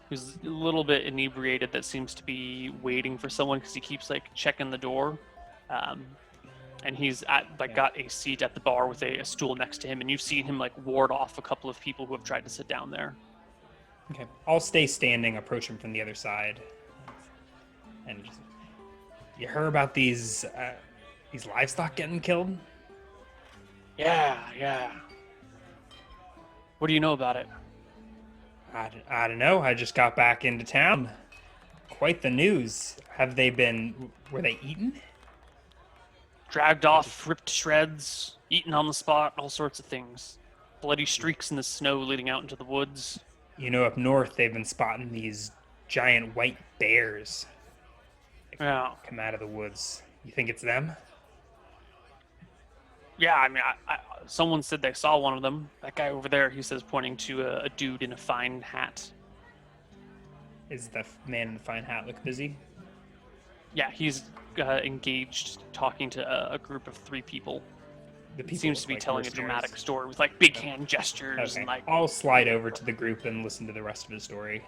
[SPEAKER 1] who's a little bit inebriated, that seems to be waiting for someone because he keeps like checking the door, and he's got a seat at the bar with a stool next to him, and you've seen him like ward off a couple of people who have tried to sit down there.
[SPEAKER 2] okay, I'll stay standing, approach him from the other side, and just, you heard about these livestock getting killed?
[SPEAKER 1] Yeah. What do you know about it?
[SPEAKER 2] I don't know. I just got back into town. Quite the news. Were they eaten?
[SPEAKER 1] Dragged off, ripped to shreds, eaten on the spot, all sorts of things. Bloody streaks in the snow leading out into the woods.
[SPEAKER 2] Up north they've been spotting these giant white bears
[SPEAKER 1] Yeah.
[SPEAKER 2] come out of the woods. You think it's them?
[SPEAKER 1] Yeah, I mean, someone said they saw one of them. That guy over there, he says, pointing to a dude in a fine hat.
[SPEAKER 2] Is the man in the fine hat look busy?
[SPEAKER 1] Yeah, he's engaged, talking to a group of 3 people.
[SPEAKER 2] The
[SPEAKER 1] He
[SPEAKER 2] people
[SPEAKER 1] seems
[SPEAKER 2] look
[SPEAKER 1] to be
[SPEAKER 2] like
[SPEAKER 1] telling a
[SPEAKER 2] mercenaries.
[SPEAKER 1] dramatic story with like big hand gestures
[SPEAKER 2] Okay.
[SPEAKER 1] and like.
[SPEAKER 2] I'll slide over to the group and listen to the rest of his story.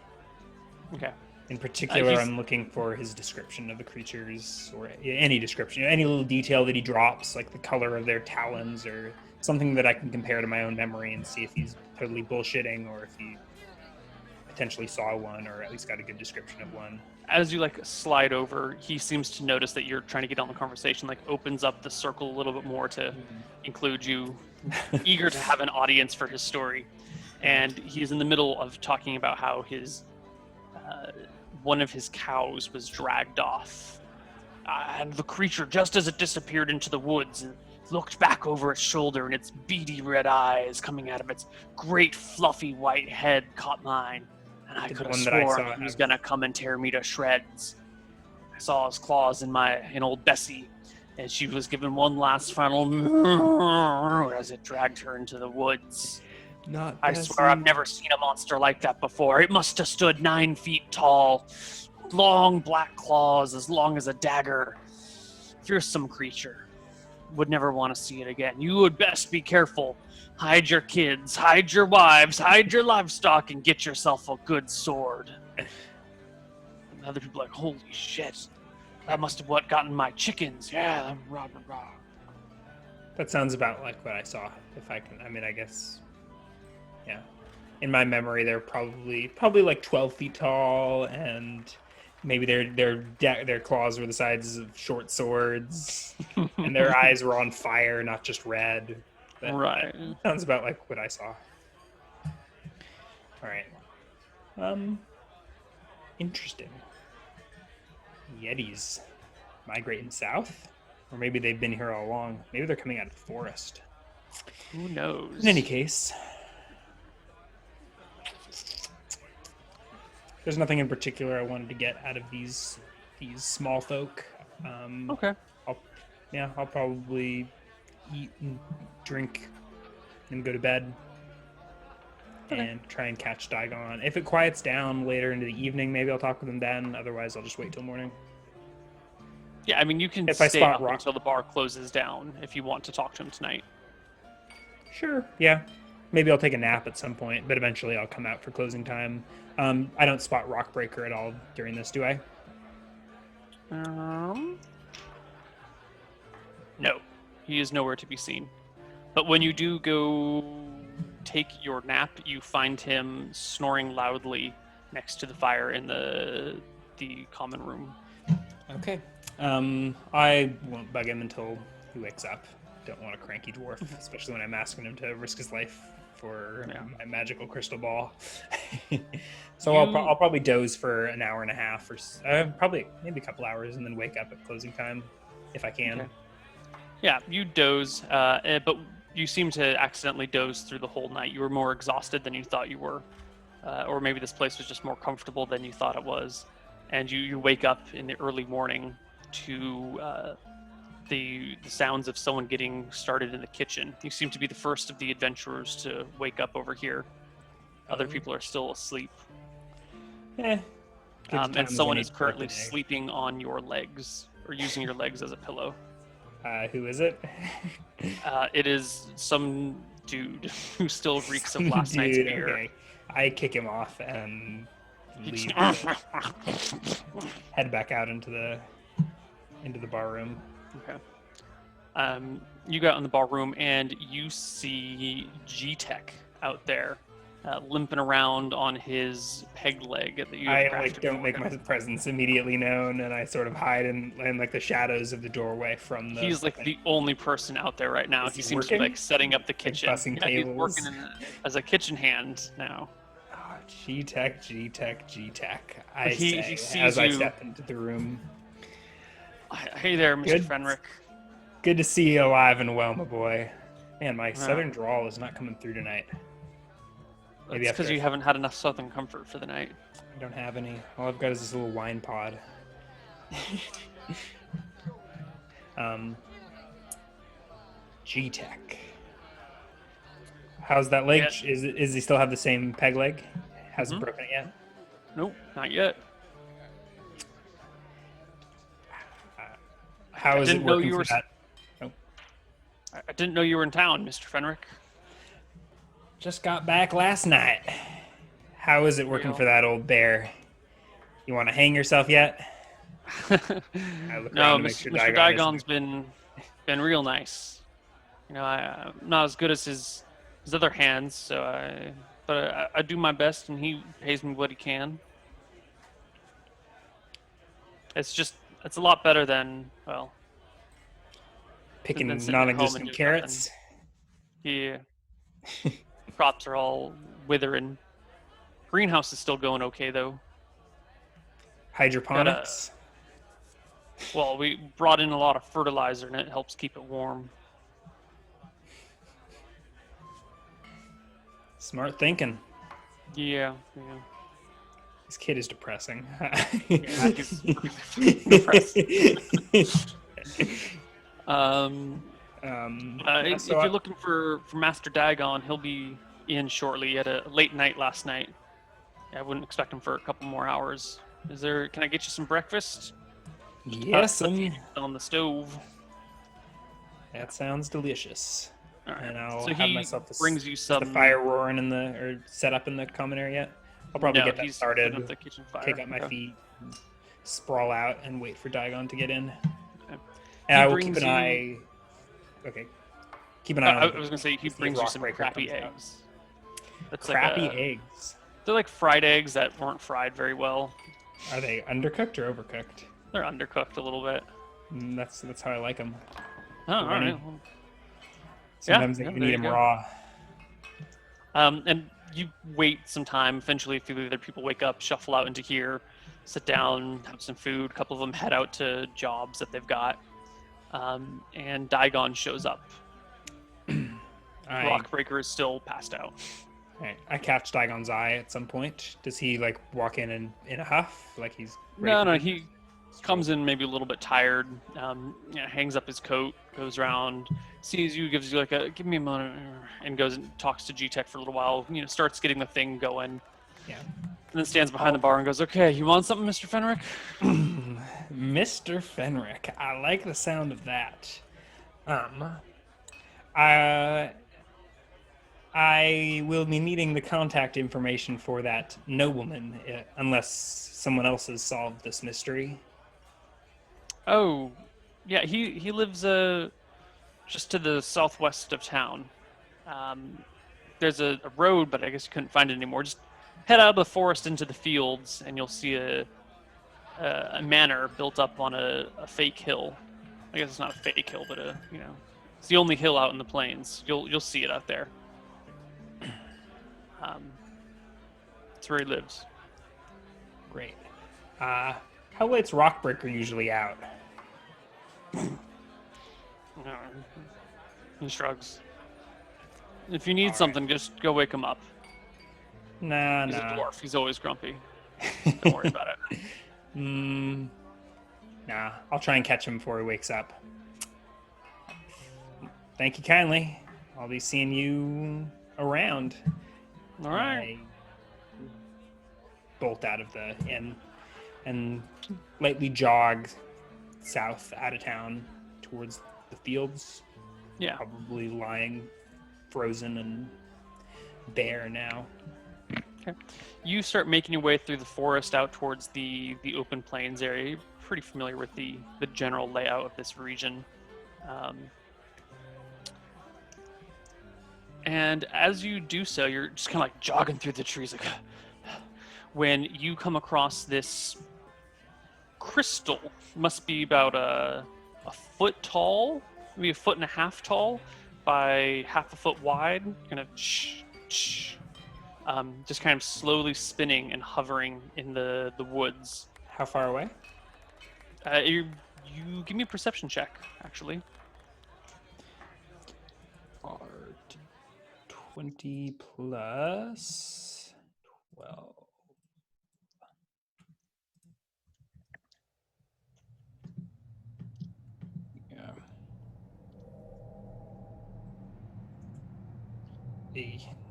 [SPEAKER 1] Okay.
[SPEAKER 2] In particular,
[SPEAKER 1] he's-
[SPEAKER 2] I'm looking for his description of the creatures, or any description, any little detail that he drops, like the color of their talons, or something that I can compare to my own memory and see if he's totally bullshitting, or if he potentially saw one, or at least got a good description of one.
[SPEAKER 1] As you like slide over, he seems to notice that you're trying to get on the conversation, like opens up the circle a little bit more to include you, eager to have an audience for his story. And he's in the middle of talking about how his one of his cows was dragged off, and the creature, just as it disappeared into the woods, looked back over its shoulder, and its beady red eyes coming out of its great fluffy white head caught mine, and I
[SPEAKER 2] The
[SPEAKER 1] could have
[SPEAKER 2] one that I
[SPEAKER 1] sworn
[SPEAKER 2] saw
[SPEAKER 1] he was
[SPEAKER 2] have-
[SPEAKER 1] gonna come and tear me to shreds. I saw his claws in old Bessie, and she was given one last final as it dragged her into the woods. I swear I've never seen a monster like that before. It must have stood 9 feet tall. Long black claws as long as a dagger. Fearsome creature. Would never want to see it again. You would best be careful. Hide your kids, hide your wives, hide your livestock, and get yourself a good sword. And other people are like, holy shit. That must have gotten my chickens. Yeah, rah.
[SPEAKER 2] That sounds about like what I saw. If I can, I guess, yeah. In my memory, they're probably like 12 feet tall, and maybe their claws were the size of short swords, and their eyes were on fire, not just red. But
[SPEAKER 1] Right.
[SPEAKER 2] sounds about like what I saw. All right. Interesting. Yetis migrating south, or maybe they've been here all along. Maybe they're coming out of the forest.
[SPEAKER 1] Who knows?
[SPEAKER 2] In any case, there's nothing in particular I wanted to get out of these small folk.
[SPEAKER 1] Okay.
[SPEAKER 2] I'll probably eat and drink and go to bed and try and catch Daigon. If it quiets down later into the evening, maybe I'll talk with him then. Otherwise, I'll just wait till morning.
[SPEAKER 1] Yeah, I mean, you can
[SPEAKER 2] If I
[SPEAKER 1] stay
[SPEAKER 2] spot
[SPEAKER 1] up
[SPEAKER 2] rock-
[SPEAKER 1] until the bar closes down if you want to talk to him tonight.
[SPEAKER 2] Sure. Yeah. Maybe I'll take a nap at some point, but eventually I'll come out for closing time. I don't spot Rockbreaker at all during this, do I?
[SPEAKER 1] No, he is nowhere to be seen. But when you do go take your nap, you find him snoring loudly next to the fire in the common room.
[SPEAKER 2] Okay. I won't bug him until he wakes up. Don't want a cranky dwarf, especially when I'm asking him to risk his life for my magical crystal ball. So I'll probably doze for an hour and a half, or probably maybe a couple hours, and then wake up at closing time if I can.
[SPEAKER 1] Okay. Yeah, you doze, but you seem to accidentally doze through the whole night. You were more exhausted than you thought you were, or maybe this place was just more comfortable than you thought it was. And you wake up in the early morning to the sounds of someone getting started in the kitchen. You seem to be the first of the adventurers to wake up over here. Other people are still asleep.
[SPEAKER 2] Good
[SPEAKER 1] And
[SPEAKER 2] times
[SPEAKER 1] someone
[SPEAKER 2] any
[SPEAKER 1] is currently
[SPEAKER 2] birthday.
[SPEAKER 1] sleeping on your legs, or using your legs as a pillow.
[SPEAKER 2] Who is it?
[SPEAKER 1] It is some dude who still reeks of last night's
[SPEAKER 2] Dude,
[SPEAKER 1] beer.
[SPEAKER 2] okay. I kick him off and
[SPEAKER 1] He
[SPEAKER 2] leave.
[SPEAKER 1] just-
[SPEAKER 2] Head back out into the bar room.
[SPEAKER 1] Okay. You go out in the bar room and you see G-Tech out there, limping around on his peg leg that you have
[SPEAKER 2] I
[SPEAKER 1] crafted
[SPEAKER 2] don't
[SPEAKER 1] for
[SPEAKER 2] make
[SPEAKER 1] him.
[SPEAKER 2] my presence immediately known, and I sort of hide in like the shadows of the doorway from the.
[SPEAKER 1] He's like the only person out there right now.
[SPEAKER 2] Is
[SPEAKER 1] He
[SPEAKER 2] he
[SPEAKER 1] seems to be
[SPEAKER 2] working?
[SPEAKER 1] like setting up the kitchen.
[SPEAKER 2] bussing
[SPEAKER 1] Yeah, he's
[SPEAKER 2] tables?
[SPEAKER 1] working as a kitchen hand now.
[SPEAKER 2] Oh, G-Tech. I
[SPEAKER 1] He
[SPEAKER 2] say
[SPEAKER 1] sees
[SPEAKER 2] as I
[SPEAKER 1] you.
[SPEAKER 2] step into the room.
[SPEAKER 1] Hey there, Mr.
[SPEAKER 2] Good.
[SPEAKER 1] Fenric.
[SPEAKER 2] Good to see you alive and well, my boy. Man, my southern drawl is not coming through tonight. Maybe
[SPEAKER 1] That's because
[SPEAKER 2] after
[SPEAKER 1] you haven't had enough Southern comfort for the night.
[SPEAKER 2] I don't have any. All I've got is this little wine pod. G-Tech. How's that leg?
[SPEAKER 1] Yeah.
[SPEAKER 2] Is he still have the same peg leg? Hasn't
[SPEAKER 1] Mhm.
[SPEAKER 2] broken it yet?
[SPEAKER 1] Nope, not yet.
[SPEAKER 2] How is it
[SPEAKER 1] didn't know
[SPEAKER 2] working
[SPEAKER 1] you
[SPEAKER 2] for
[SPEAKER 1] were
[SPEAKER 2] that?
[SPEAKER 1] I didn't know you were in town, Mr. Fenric.
[SPEAKER 2] Just got back last night. How is it working
[SPEAKER 1] Real.
[SPEAKER 2] for that old bear? You want to hang yourself yet? look
[SPEAKER 1] No,
[SPEAKER 2] around to make
[SPEAKER 1] Mr.
[SPEAKER 2] sure
[SPEAKER 1] Mr.
[SPEAKER 2] Digon
[SPEAKER 1] Digon's been real nice. You know, I'm not as good as his other hands, but I do my best, and he pays me what he can. It's a lot better than, well,
[SPEAKER 2] Picking
[SPEAKER 1] than sitting at home and
[SPEAKER 2] non-existent
[SPEAKER 1] doing
[SPEAKER 2] carrots.
[SPEAKER 1] yeah. Crops are all withering. Greenhouse is still going okay though.
[SPEAKER 2] Hydroponics.
[SPEAKER 1] Well, we brought in a lot of fertilizer, and it helps keep it warm.
[SPEAKER 2] Smart thinking.
[SPEAKER 1] Yeah.
[SPEAKER 2] This kid is depressing.
[SPEAKER 1] Yeah, he's depressing. If
[SPEAKER 2] so
[SPEAKER 1] you're looking for Master Dagon, he'll be in shortly. He had a late night last night. I wouldn't expect him for a couple more hours. Can I get you some breakfast?
[SPEAKER 2] yes,
[SPEAKER 1] On the stove.
[SPEAKER 2] that sounds delicious.
[SPEAKER 1] All right.
[SPEAKER 2] And I'll
[SPEAKER 1] So
[SPEAKER 2] have
[SPEAKER 1] he
[SPEAKER 2] myself
[SPEAKER 1] brings you
[SPEAKER 2] is
[SPEAKER 1] some
[SPEAKER 2] the fire roaring or set up in the common area yet. I'll probably
[SPEAKER 1] No,
[SPEAKER 2] get that
[SPEAKER 1] he's putting
[SPEAKER 2] started.
[SPEAKER 1] up the kitchen fire.
[SPEAKER 2] Kick up my
[SPEAKER 1] Okay.
[SPEAKER 2] feet, sprawl out, and wait for Digon to get in.
[SPEAKER 1] Okay.
[SPEAKER 2] And
[SPEAKER 1] He
[SPEAKER 2] I will keep
[SPEAKER 1] brings
[SPEAKER 2] an
[SPEAKER 1] you-
[SPEAKER 2] eye. Okay. Keep an eye
[SPEAKER 1] I
[SPEAKER 2] on.
[SPEAKER 1] was gonna say he
[SPEAKER 2] see if
[SPEAKER 1] brings you some
[SPEAKER 2] Rockbreaker
[SPEAKER 1] crappy
[SPEAKER 2] comes out.
[SPEAKER 1] eggs. That's
[SPEAKER 2] Crappy
[SPEAKER 1] like
[SPEAKER 2] eggs.
[SPEAKER 1] They're like fried eggs that weren't fried very well.
[SPEAKER 2] Are they undercooked or overcooked?
[SPEAKER 1] They're undercooked a little bit.
[SPEAKER 2] That's how I like them.
[SPEAKER 1] Oh, all
[SPEAKER 2] Runny.
[SPEAKER 1] right. Well,
[SPEAKER 2] Sometimes
[SPEAKER 1] yeah,
[SPEAKER 2] you can
[SPEAKER 1] there
[SPEAKER 2] eat
[SPEAKER 1] you
[SPEAKER 2] them
[SPEAKER 1] go.
[SPEAKER 2] raw.
[SPEAKER 1] And you wait some time. Eventually, a few of the other people wake up, shuffle out into here, sit down, have some food. A couple of them head out to jobs that they've got. And Digon shows up. Rockbreaker is still passed out.
[SPEAKER 2] I catch Digon's eye at some point. Does he like walk in a huff, like he's
[SPEAKER 1] No,
[SPEAKER 2] ready
[SPEAKER 1] he comes in maybe a little bit tired. Hangs up his coat, goes around, sees you, gives you like give me a moment, and goes and talks to G-Tech for a little while. Starts getting the thing going.
[SPEAKER 2] Yeah.
[SPEAKER 1] And then stands behind the bar and goes, "Okay, you want something, Mr. Fenric?"
[SPEAKER 2] Mr. Fenric, I like the sound of that. I will be needing the contact information for that nobleman, unless someone else has solved this mystery.
[SPEAKER 1] Oh, yeah, he lives just to the southwest of town. There's a road, but I guess you couldn't find it anymore. Just head out of the forest into the fields, and you'll see a manor built up on a fake hill. I guess it's not a fake hill, but it's the only hill out in the plains. You'll see it out there. That's where he lives.
[SPEAKER 2] Great. How late's Rockbreaker usually out?
[SPEAKER 1] He shrugs. If you need
[SPEAKER 2] All right.
[SPEAKER 1] something, just go wake him up.
[SPEAKER 2] Nah.
[SPEAKER 1] He's a dwarf. He's always grumpy. Don't worry about it.
[SPEAKER 2] Nah, I'll try and catch him before he wakes up. Thank you kindly. I'll be seeing you around.
[SPEAKER 1] All right.
[SPEAKER 2] I bolt out of the inn and lightly jog south out of town towards the fields.
[SPEAKER 1] Yeah.
[SPEAKER 2] Probably lying frozen and bare now.
[SPEAKER 1] You start making your way through the forest out towards the open plains area. You're pretty familiar with the general layout of this region. And as you do so, you're just kind of like jogging through the trees, like when you come across this crystal. Must be about a foot tall, maybe a foot and a half tall, by half a foot wide. Kind of just kind of slowly spinning and hovering in the woods.
[SPEAKER 2] How far away?
[SPEAKER 1] You give me a perception check, actually.
[SPEAKER 2] 20 plus 12. Yeah.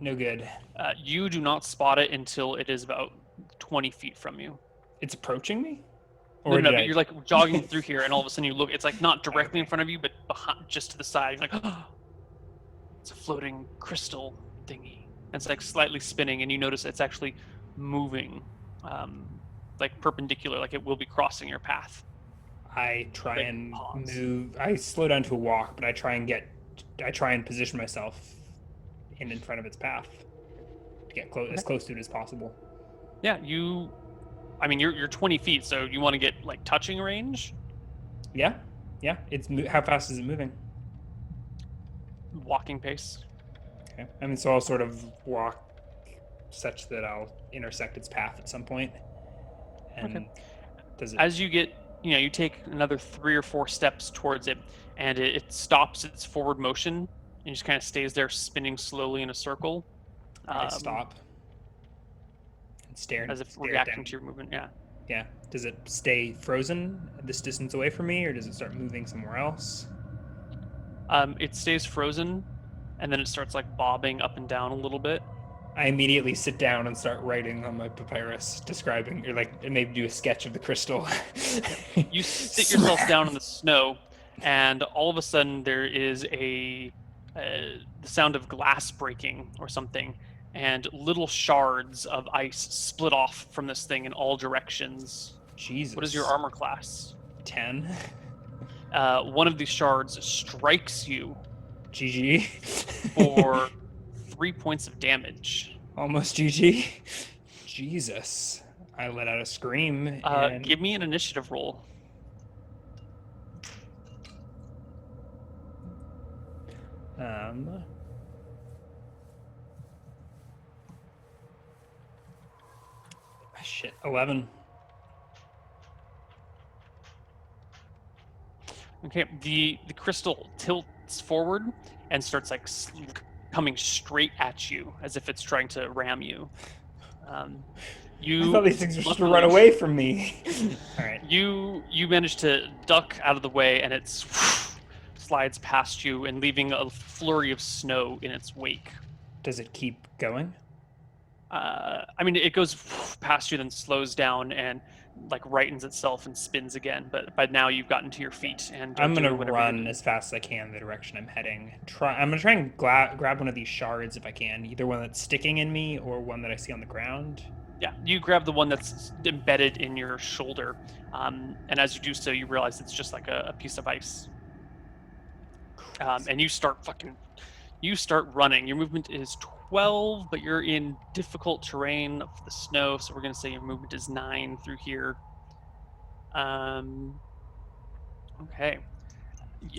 [SPEAKER 2] No good.
[SPEAKER 1] You do not spot it until it is about 20 feet from you.
[SPEAKER 2] It's approaching me?
[SPEAKER 1] No, but you're like jogging through here, and all of a sudden you look. It's like not directly in front of you, but behind, just to the side. You're like, oh, it's a floating crystal thingy. And it's like slightly spinning, and you notice it's actually moving, like perpendicular, like it will be crossing your path.
[SPEAKER 2] I try
[SPEAKER 1] Like,
[SPEAKER 2] and
[SPEAKER 1] pause.
[SPEAKER 2] move. I slow down to a walk, but I try and position myself in front of its path to get as close to it as possible.
[SPEAKER 1] Yeah, you're 20 feet, so you want to get like touching range.
[SPEAKER 2] Yeah. How fast is it moving?
[SPEAKER 1] Walking pace.
[SPEAKER 2] Okay. I mean, so I'll sort of walk such that I'll intersect its path at some point. And does it?
[SPEAKER 1] As you get, you take another 3 or 4 steps towards it, and it stops its forward motion and just kind of stays there spinning slowly in a circle.
[SPEAKER 2] I stop and stare
[SPEAKER 1] as if
[SPEAKER 2] stare
[SPEAKER 1] reacting
[SPEAKER 2] down.
[SPEAKER 1] to your movement. Yeah.
[SPEAKER 2] Yeah. Does it stay frozen this distance away from me, or does it start moving somewhere else?
[SPEAKER 1] It stays frozen, and then it starts like bobbing up and down a little bit.
[SPEAKER 2] I immediately sit down and start writing on my papyrus, describing, or like maybe do a sketch of the crystal.
[SPEAKER 1] You sit yourself down in the snow, and all of a sudden there is the sound of glass breaking or something, and little shards of ice split off from this thing in all directions.
[SPEAKER 2] Jesus.
[SPEAKER 1] What is your armor class?
[SPEAKER 2] 10.
[SPEAKER 1] One of these shards strikes you
[SPEAKER 2] GG.
[SPEAKER 1] for 3 points of damage.
[SPEAKER 2] Almost GG. Jesus. I let out a scream. And...
[SPEAKER 1] Give me an initiative roll.
[SPEAKER 2] Shit. 11.
[SPEAKER 1] Okay, the crystal tilts forward and starts like coming straight at you as if it's trying to ram you.
[SPEAKER 2] I thought these things were supposed to run away from me. All right.
[SPEAKER 1] You manage to duck out of the way, and it slides past you and leaving a flurry of snow in its wake.
[SPEAKER 2] Does it keep going?
[SPEAKER 1] I mean, it goes past you, then slows down and like rightens itself and spins again. But by now you've gotten to your feet, and
[SPEAKER 2] I'm gonna run as fast as I can the direction I'm heading. I'm gonna try and grab one of these shards if I can, either one that's sticking in me or one that I see on the ground.
[SPEAKER 1] Yeah, you grab the one that's embedded in your shoulder, and as you do so, you realize it's just like a piece of ice. And you start running. Your movement is 12, but you're in difficult terrain of the snow, so we're going to say your movement is 9 through here. Okay.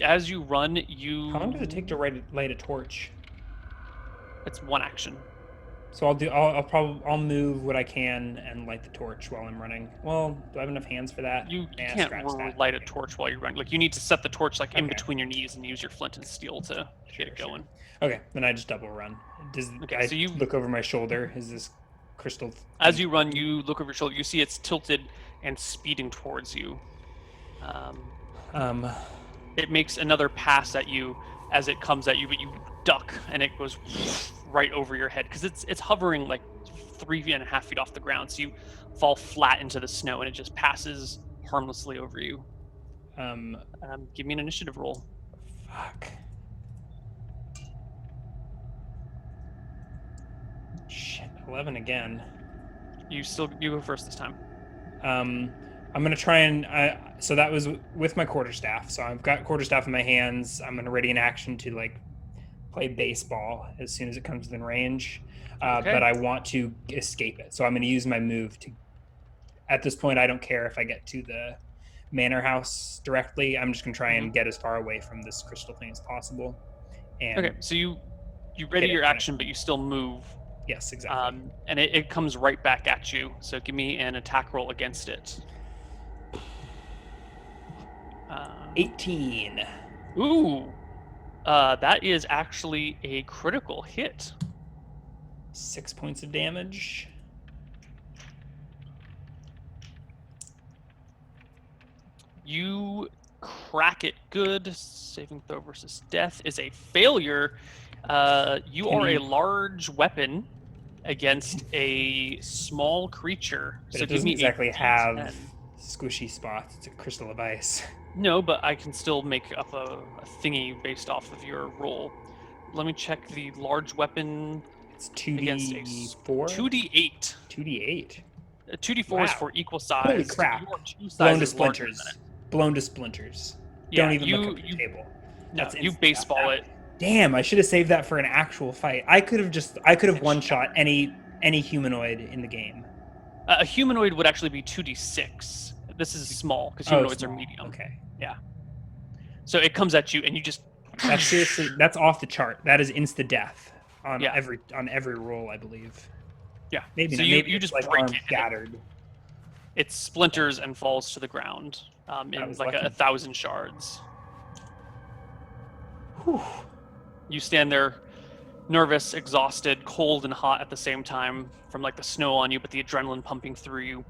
[SPEAKER 1] As you run,
[SPEAKER 2] How long does it take to light a torch?
[SPEAKER 1] It's one action.
[SPEAKER 2] So I'll move what I can and light the torch while I'm running. Well, do I have enough hands for that?
[SPEAKER 1] You can't light a torch while you're running. Like, you need to set the torch like in between your knees and use your flint and steel to get it going.
[SPEAKER 2] Okay, then I just double run. So you look over my shoulder. Is this crystal?
[SPEAKER 1] As you run, you look over your shoulder. You see it's tilted and speeding towards you. It makes another pass at you, as it comes at you, but you duck and it goes right over your head because it's hovering like 3.5 feet off the ground. So you fall flat into the snow and it just passes harmlessly over you. Give me an initiative roll.
[SPEAKER 2] Fuck. Shit, 11 again.
[SPEAKER 1] You go first this time.
[SPEAKER 2] I'm gonna try and so that was with my quarterstaff. So I've got quarterstaff in my hands. I'm gonna ready an action to like play baseball as soon as it comes within range.
[SPEAKER 1] Okay.
[SPEAKER 2] But I want to escape it, so I'm gonna use my move to. At this point, I don't care if I get to the manor house directly. I'm just gonna try and get as far away from this crystal thing as possible. And
[SPEAKER 1] Okay, so you ready your action, but you still move.
[SPEAKER 2] Yes, exactly.
[SPEAKER 1] And it comes right back at you. So give me an attack roll against it.
[SPEAKER 2] 18.
[SPEAKER 1] Ooh, that is actually a critical hit.
[SPEAKER 2] 6 points of damage.
[SPEAKER 1] You crack it good. Saving throw versus death is a failure. You are a large weapon against a small creature.
[SPEAKER 2] But
[SPEAKER 1] so
[SPEAKER 2] it
[SPEAKER 1] give
[SPEAKER 2] doesn't
[SPEAKER 1] me
[SPEAKER 2] exactly
[SPEAKER 1] a
[SPEAKER 2] have
[SPEAKER 1] D10.
[SPEAKER 2] squishy spots. It's a crystal of ice.
[SPEAKER 1] No, but I can still make up a thingy based off of your roll. Let me check the large weapon.
[SPEAKER 2] It's
[SPEAKER 1] against a
[SPEAKER 2] 2d4?
[SPEAKER 1] 2d8.
[SPEAKER 2] 2d8.
[SPEAKER 1] 2d4 is for equal size.
[SPEAKER 2] Holy crap.
[SPEAKER 1] You are two
[SPEAKER 2] Blown to
[SPEAKER 1] sizes larger than
[SPEAKER 2] splinters.
[SPEAKER 1] it.
[SPEAKER 2] Blown to splinters.
[SPEAKER 1] Yeah,
[SPEAKER 2] Don't even look at the table.
[SPEAKER 1] No,
[SPEAKER 2] That's
[SPEAKER 1] you
[SPEAKER 2] instant.
[SPEAKER 1] baseball it.
[SPEAKER 2] Damn, I should have saved that for an actual fight. I could have one shot any humanoid in the game.
[SPEAKER 1] A humanoid would actually be 2d6. This is small because humanoids are medium.
[SPEAKER 2] Okay.
[SPEAKER 1] Yeah. So it comes at you and you just.
[SPEAKER 2] That's seriously, that's off the chart. That is insta death on
[SPEAKER 1] Yeah.
[SPEAKER 2] every roll, I believe.
[SPEAKER 1] Yeah.
[SPEAKER 2] Maybe
[SPEAKER 1] so
[SPEAKER 2] not.
[SPEAKER 1] you
[SPEAKER 2] Maybe
[SPEAKER 1] just
[SPEAKER 2] like
[SPEAKER 1] break
[SPEAKER 2] arm
[SPEAKER 1] it.
[SPEAKER 2] scattered.
[SPEAKER 1] It splinters and falls to the ground in
[SPEAKER 2] was
[SPEAKER 1] like
[SPEAKER 2] lucky.
[SPEAKER 1] 1,000 shards.
[SPEAKER 2] Whew.
[SPEAKER 1] You stand there, nervous, exhausted, cold and hot at the same time from like the snow on you, but the adrenaline pumping through you,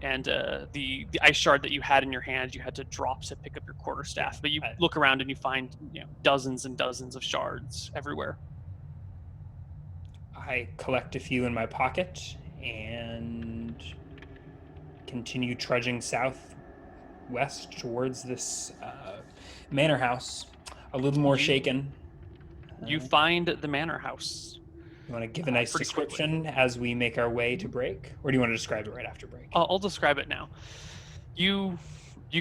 [SPEAKER 1] and the ice shard that you had in your hand, you had to drop to pick up your quarterstaff. But you look around and you find dozens and dozens of shards everywhere.
[SPEAKER 2] I collect a few in my pocket and continue trudging southwest towards this manor house. A little more shaken.
[SPEAKER 1] You find the manor house.
[SPEAKER 2] You want to give a nice description as we make our way to break? Or do you want to describe it right after break?
[SPEAKER 1] I'll describe it now. You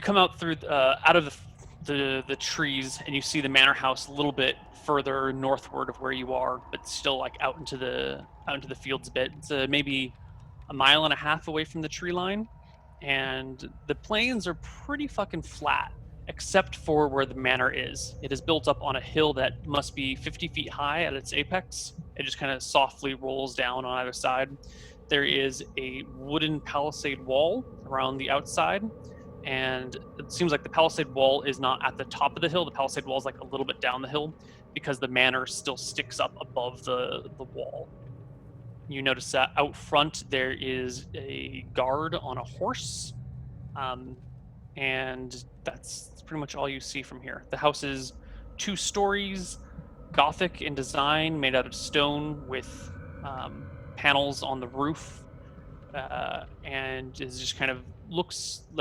[SPEAKER 1] come out through out of the trees and you see the manor house a little bit further northward of where you are, but still like out into the fields a bit. It's maybe 1.5 miles away from the tree line, and the plains are pretty fucking flat except for where the manor is. It is built up on a hill that must be 50 feet high at its apex. It just kind of softly rolls down on either side. There is a wooden palisade wall around the outside, and it seems like the palisade wall is not at the top of the hill. The palisade wall is like a little bit down the hill because the manor still sticks up above the wall. You notice that out front there is a guard on a horse, and that's pretty much all you see from here. The house is 2 stories, Gothic in design, made out of stone with panels on the roof, and is just kind of looks like